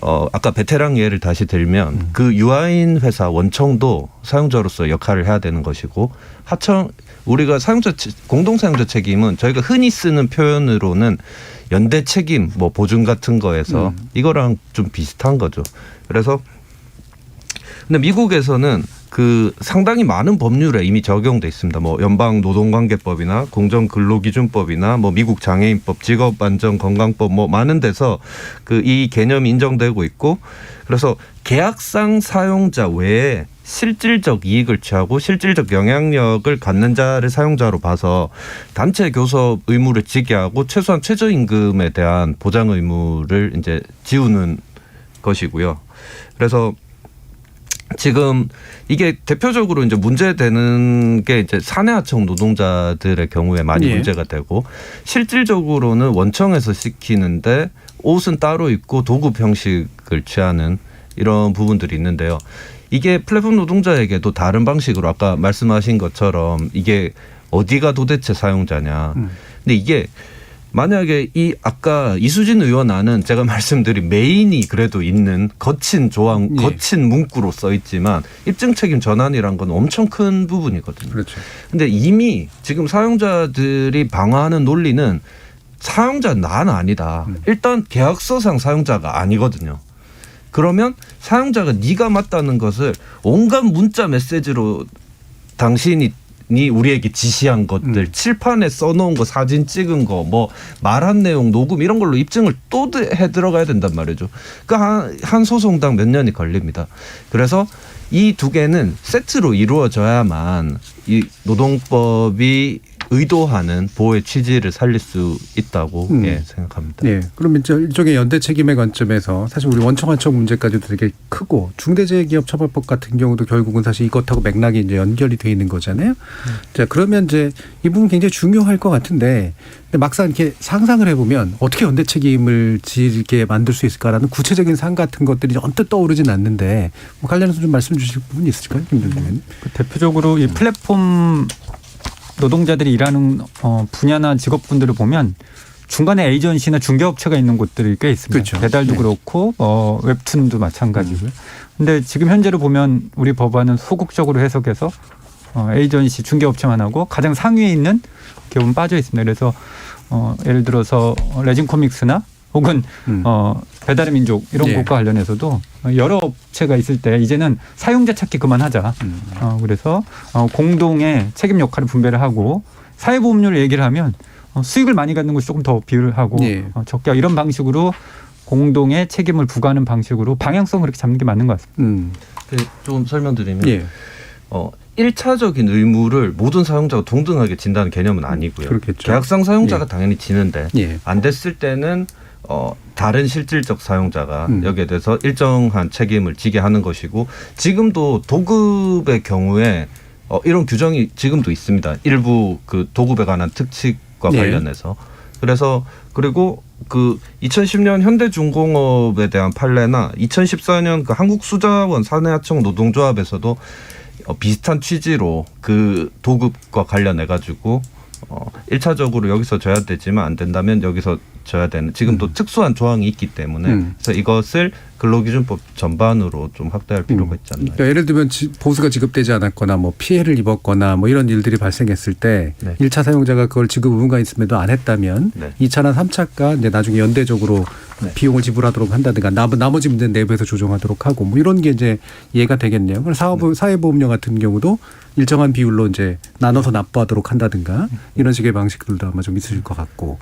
아까 베테랑 예를 다시 들면 그 유아인 회사 원청도 사용자로서 역할을 해야 되는 것이고, 하청 우리가 공동 사용자 책임은 저희가 흔히 쓰는 표현으로는 연대 책임, 뭐 보증 같은 거에서 이거랑 좀 비슷한 거죠. 그래서 근데 미국에서는 그 상당히 많은 법률에 이미 적용돼 있습니다. 뭐 연방 노동관계법이나 공정근로기준법이나 뭐 미국 장애인법, 직업안전건강법 뭐 많은 데서 그 이 개념이 인정되고 있고, 그래서 계약상 사용자 외에 실질적 이익을 취하고 실질적 영향력을 갖는 자를 사용자로 봐서 단체 교섭 의무를 지게 하고 최소한 최저임금에 대한 보장 의무를 이제 지우는 것이고요. 그래서 지금 이게 대표적으로 이제 문제되는 게 이제 사내하청 노동자들의 경우에 많이 문제가 되고, 실질적으로는 원청에서 시키는데 옷은 따로 입고 도급 형식을 취하는 이런 부분들이 있는데요. 이게 플랫폼 노동자에게도 다른 방식으로 아까 말씀하신 것처럼 이게 어디가 도대체 사용자냐. 근데 이게 만약에 아까 이수진 의원 안은 제가 말씀드린 메인이 그래도 있는 거친 조항, 거친 문구로 써 있지만 입증 책임 전환이란 건 엄청 큰 부분이거든요. 그렇죠. 근데 이미 지금 사용자들이 방어하는 논리는 사용자는 나는 아니다. 일단 계약서상 사용자가 아니거든요. 그러면 사용자가 네가 맞다는 것을 온갖 문자 메시지로 당신이 우리에게 지시한 것들, 칠판에 써놓은 거, 사진 찍은 거, 뭐 말한 내용, 녹음 이런 걸로 입증을 또 해 들어가야 된단 말이죠. 그 한 소송당 몇 년이 걸립니다. 그래서 이 두 개는 세트로 이루어져야만 이 노동법이 의도하는 보호의 취지를 살릴 수 있다고 생각합니다. 네, 그럼 일종의 연대 책임의 관점에서 사실 우리 원청하청 문제까지도 되게 크고, 중대재해기업처벌법 같은 경우도 결국은 사실 이것하고 맥락이 이제 연결이 돼 있는 거잖아요. 자, 그러면 이제 이 부분 굉장히 중요할 것 같은데, 근데 막상 이렇게 상상을 해보면 어떻게 연대 책임을 지게 만들 수 있을까라는 구체적인 사항 같은 것들이 언뜻 떠오르진 않는데, 뭐 관련해서 좀 말씀 주실 부분이 있을까요, 김 대표님? 대표적으로 이 플랫폼 노동자들이 일하는 분야나 직업군들을 보면 중간에 에이전시나 중개업체가 있는 곳들이 꽤 있습니다. 그렇죠. 배달도 그렇고 웹툰도 마찬가지고요. 근데 지금 현재로 보면 우리 법안은 소극적으로 해석해서 에이전시 중개업체만 하고 가장 상위에 있는 기업은 빠져 있습니다. 그래서 예를 들어서 레진 코믹스나 혹은 배달의 민족 이런 곳과 관련해서도 여러 업체가 있을 때 이제는 사용자 찾기 그만하자. 그래서 공동의 책임 역할을 분배를 하고, 사회보험료를 얘기를 하면 수익을 많이 갖는 것이 조금 더 비율을 하고 적게 이런 방식으로 공동의 책임을 부과하는 방식으로 방향성을 그렇게 잡는 게 맞는 것 같습니다. 좀 설명드리면 1차적인 의무를 모든 사용자가 동등하게 진다는 개념은 아니고요. 그렇겠죠. 계약상 사용자가 당연히 지는데 안 됐을 때는 다른 실질적 사용자가 여기에 대해서 일정한 책임을 지게 하는 것이고, 지금도 도급의 경우에 이런 규정이 지금도 있습니다. 일부 그 도급에 관한 특칙과 관련해서. 그래서 그리고 그 2010년 현대중공업에 대한 판례나 2014년 그 한국수자원 사내하청 노동조합에서도 비슷한 취지로 그 도급과 관련해 가지고 1차적으로 여기서 줘야 되지만 안 된다면 여기서 줘야 되는, 지금도 특수한 조항이 있기 때문에 그래서 이것을 근로기준법 전반으로 좀 확대할 필요가 있지 않나요? 그러니까 예를 들면 보수가 지급되지 않았거나 뭐 피해를 입었거나 뭐 이런 일들이 발생했을 때 1차 사용자가 그걸 지급 의무가 있음에도 안 했다면 2차나 3차가 이제 나중에 연대적으로 비용을 지불하도록 한다든가 나머지 문제는 내부에서 조정하도록 하고 뭐 이런 게 이제 이해가 되겠네요. 그럼 사회보험료 같은 경우도 일정한 비율로 이제 나눠서 납부하도록 한다든가 이런 식의 방식들도 아마 좀 있으실 것 같고.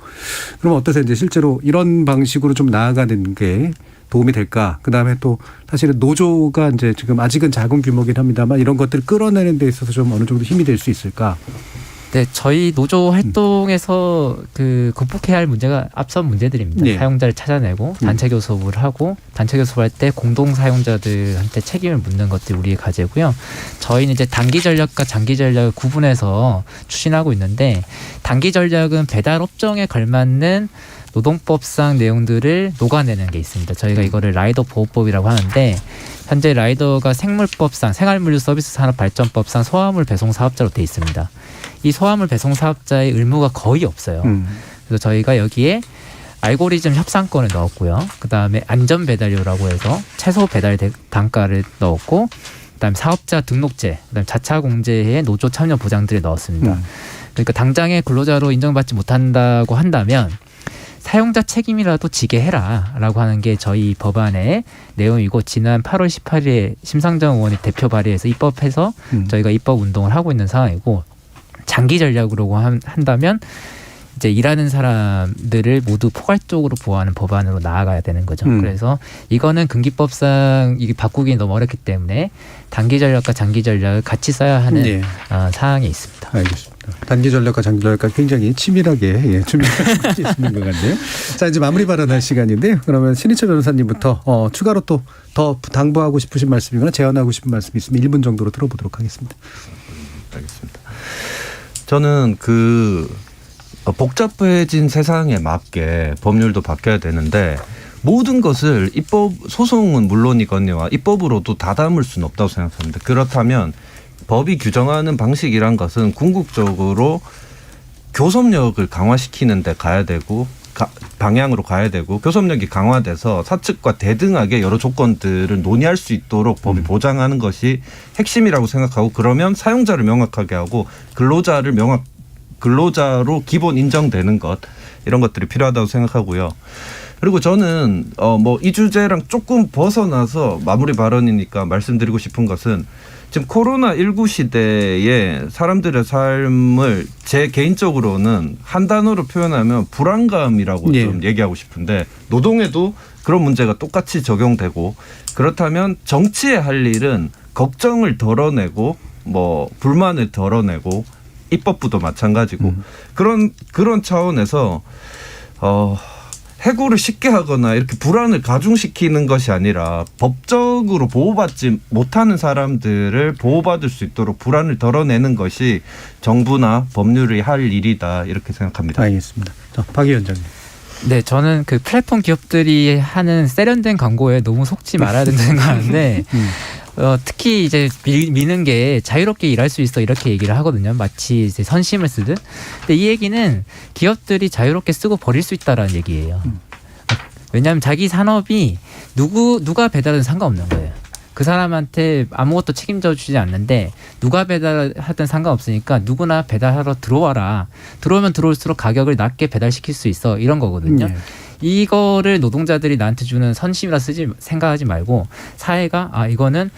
그럼 어떠세요? 이제 실제로 이런 방식으로 좀 나아가는 게 도움이 될까? 그 다음에 또 사실은 노조가 이제 지금 아직은 작은 규모긴 합니다만 이런 것들을 끌어내는 데 있어서 좀 어느 정도 힘이 될 수 있을까? 네, 저희 노조 활동에서 그 극복해야 할 문제가 앞선 문제들입니다. 사용자를 찾아내고 단체 교섭을 하고, 단체 교섭할 때 공동 사용자들한테 책임을 묻는 것들이 우리의 과제고요. 저희는 이제 단기 전략과 장기 전략을 구분해서 추진하고 있는데, 단기 전략은 배달 업종에 걸맞는 노동법상 내용들을 녹아내는 게 있습니다. 저희가 이거를 라이더 보호법이라고 하는데 현재 라이더가 생물법상 생활물류서비스산업발전법상 소화물 배송 사업자로 돼 있습니다. 이 소화물 배송 사업자의 의무가 거의 없어요. 그래서 저희가 여기에 알고리즘 협상권을 넣었고요. 그다음에 안전 배달료라고 해서 최소 배달 단가를 넣었고, 그다음에 사업자 등록제, 그다음에 자차 공제에 노조 참여 보장들을 넣었습니다. 그러니까 당장에 근로자로 인정받지 못한다고 한다면 사용자 책임이라도 지게 해라라고 하는 게 저희 법안의 내용이고, 지난 8월 18일에 심상정 의원이 대표 발의해서 입법해서 저희가 입법 운동을 하고 있는 상황이고, 장기 전략으로 한다면 이제 일하는 사람들을 모두 포괄적으로 보호하는 법안으로 나아가야 되는 거죠. 그래서 이거는 근기법상 이게 바꾸기 너무 어렵기 때문에 단기 전략과 장기 전략을 같이 써야 하는 사항이 있습니다. 알겠습니다. 단기 전략과 장기 전략과 굉장히 치밀하게 준비하고 계시는 것 같네요. 자, 이제 마무리 발언할 시간인데요. 그러면 신희철 변호사님부터 추가로 또 더 당부하고 싶으신 말씀이거나 제안하고 싶은 말씀이 있으면 1분 정도로 들어보도록 하겠습니다. 알겠습니다. 저는 복잡해진 세상에 맞게 법률도 바뀌어야 되는데, 모든 것을 입법, 소송은 물론이거니와 입법으로도 다 담을 수는 없다고 생각합니다. 그렇다면 법이 규정하는 방식이란 것은 궁극적으로 교섭력을 강화시키는 데 가야 되고, 방향으로 가야 되고, 교섭력이 강화돼서 사측과 대등하게 여러 조건들을 논의할 수 있도록 법이 보장하는 것이 핵심이라고 생각하고, 그러면 사용자를 명확하게 하고 근로자로 기본 인정되는 것, 이런 것들이 필요하다고 생각하고요. 그리고 저는 이 주제랑 조금 벗어나서 마무리 발언이니까 말씀드리고 싶은 것은, 지금 코로나19 시대에 사람들의 삶을 제 개인적으로는 한 단어로 표현하면 불안감이라고 좀 얘기하고 싶은데, 노동에도 그런 문제가 똑같이 적용되고, 그렇다면 정치의 할 일은 걱정을 덜어내고 불만을 덜어내고, 입법부도 마찬가지고, 그런 차원에서 해고를 쉽게 하거나 이렇게 불안을 가중시키는 것이 아니라 법적으로 보호받지 못하는 사람들을 보호받을 수 있도록 불안을 덜어내는 것이 정부나 법률이 할 일이다, 이렇게 생각합니다. 알겠습니다. 자, 박 위원장님. 네, 저는 그 플랫폼 기업들이 하는 세련된 광고에 너무 속지 말아야 된다는 생각하는데 특히 이제 미는 게 자유롭게 일할 수 있어, 이렇게 얘기를 하거든요. 마치 이제 선심을 쓰듯. 근데 이 얘기는 기업들이 자유롭게 쓰고 버릴 수 있다라는 얘기예요. 왜냐하면 자기 산업이 누가 배달하든 상관없는 거예요. 그 사람한테 아무것도 책임져 주지 않는데 누가 배달하든 상관없으니까 누구나 배달하러 들어와라. 들어오면 들어올수록 가격을 낮게 배달시킬 수 있어, 이런 거거든요. 이거를 노동자들이 나한테 주는 선심이라 생각하지 말고, 사회가 이거는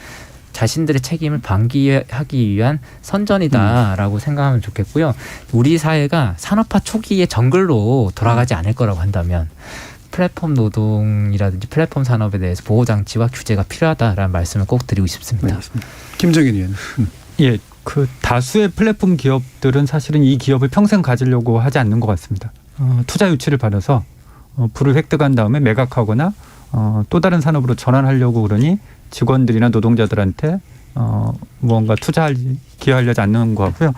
자신들의 책임을 방기하기 위한 선전이다라고 생각하면 좋겠고요. 우리 사회가 산업화 초기의 정글로 돌아가지 않을 거라고 한다면 플랫폼 노동이라든지 플랫폼 산업에 대해서 보호장치와 규제가 필요하다라는 말씀을 꼭 드리고 싶습니다. 김정인 의원. 예, 그 다수의 플랫폼 기업들은 사실은 이 기업을 평생 가지려고 하지 않는 것 같습니다. 투자 유치를 받아서 부를 획득한 다음에 매각하거나 또 다른 산업으로 전환하려고 그러니 직원들이나 노동자들한테 무언가 기여하려지 않는 것 같고요.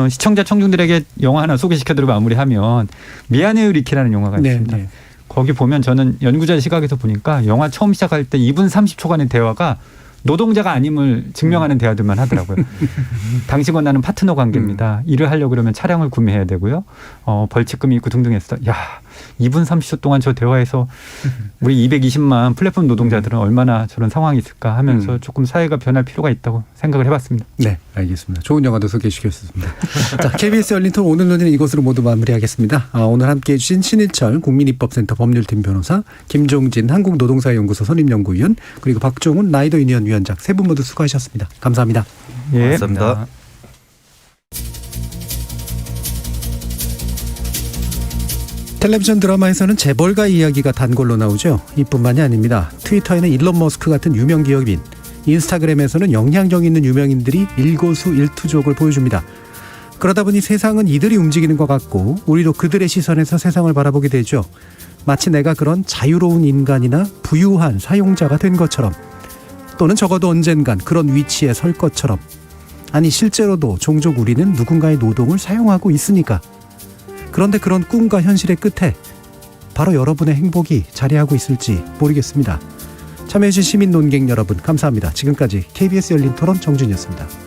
시청자 청중들에게 영화 하나 소개시켜드리고 마무리하면 미안해요 리키라는 영화가 있습니다. 거기 보면 저는 연구자 시각에서 보니까 영화 처음 시작할 때 2분 30초간의 대화가 노동자가 아님을 증명하는 대화들만 하더라고요. 당신과 나는 파트너 관계입니다. 일을 하려고 그러면 차량을 구매해야 되고요. 벌칙금이 있고 등등 했어. 야, 2분 30초 동안 저 대화에서 우리 220만 플랫폼 노동자들은 얼마나 저런 상황이 있을까 하면서 조금 사회가 변할 필요가 있다고 생각을 해봤습니다. 네, 알겠습니다. 좋은 영화도 소개시켰습니다. 자, KBS 열린 토론 오늘 논의는 이것으로 모두 마무리하겠습니다. 오늘 함께해 주신 신일철 국민입법센터 법률팀 변호사, 김종진 한국노동사연구소 선임연구위원, 그리고 박종훈 라이더 유니언 위원장, 세 분 모두 수고하셨습니다. 감사합니다. 예, 감사합니다. 텔레비전 드라마에서는 재벌가 이야기가 단골로 나오죠. 이뿐만이 아닙니다. 트위터에는 일론 머스크 같은 유명 기업인, 인스타그램에서는 영향력 있는 유명인들이 일거수일투족을 보여줍니다. 그러다 보니 세상은 이들이 움직이는 것 같고 우리도 그들의 시선에서 세상을 바라보게 되죠. 마치 내가 그런 자유로운 인간이나 부유한 사용자가 된 것처럼, 또는 적어도 언젠간 그런 위치에 설 것처럼. 아니, 실제로도 종종 우리는 누군가의 노동을 사용하고 있으니까. 그런데 그런 꿈과 현실의 끝에 바로 여러분의 행복이 자리하고 있을지 모르겠습니다. 참여해주신 시민 논객 여러분 감사합니다. 지금까지 KBS 열린 토론 정준이었습니다.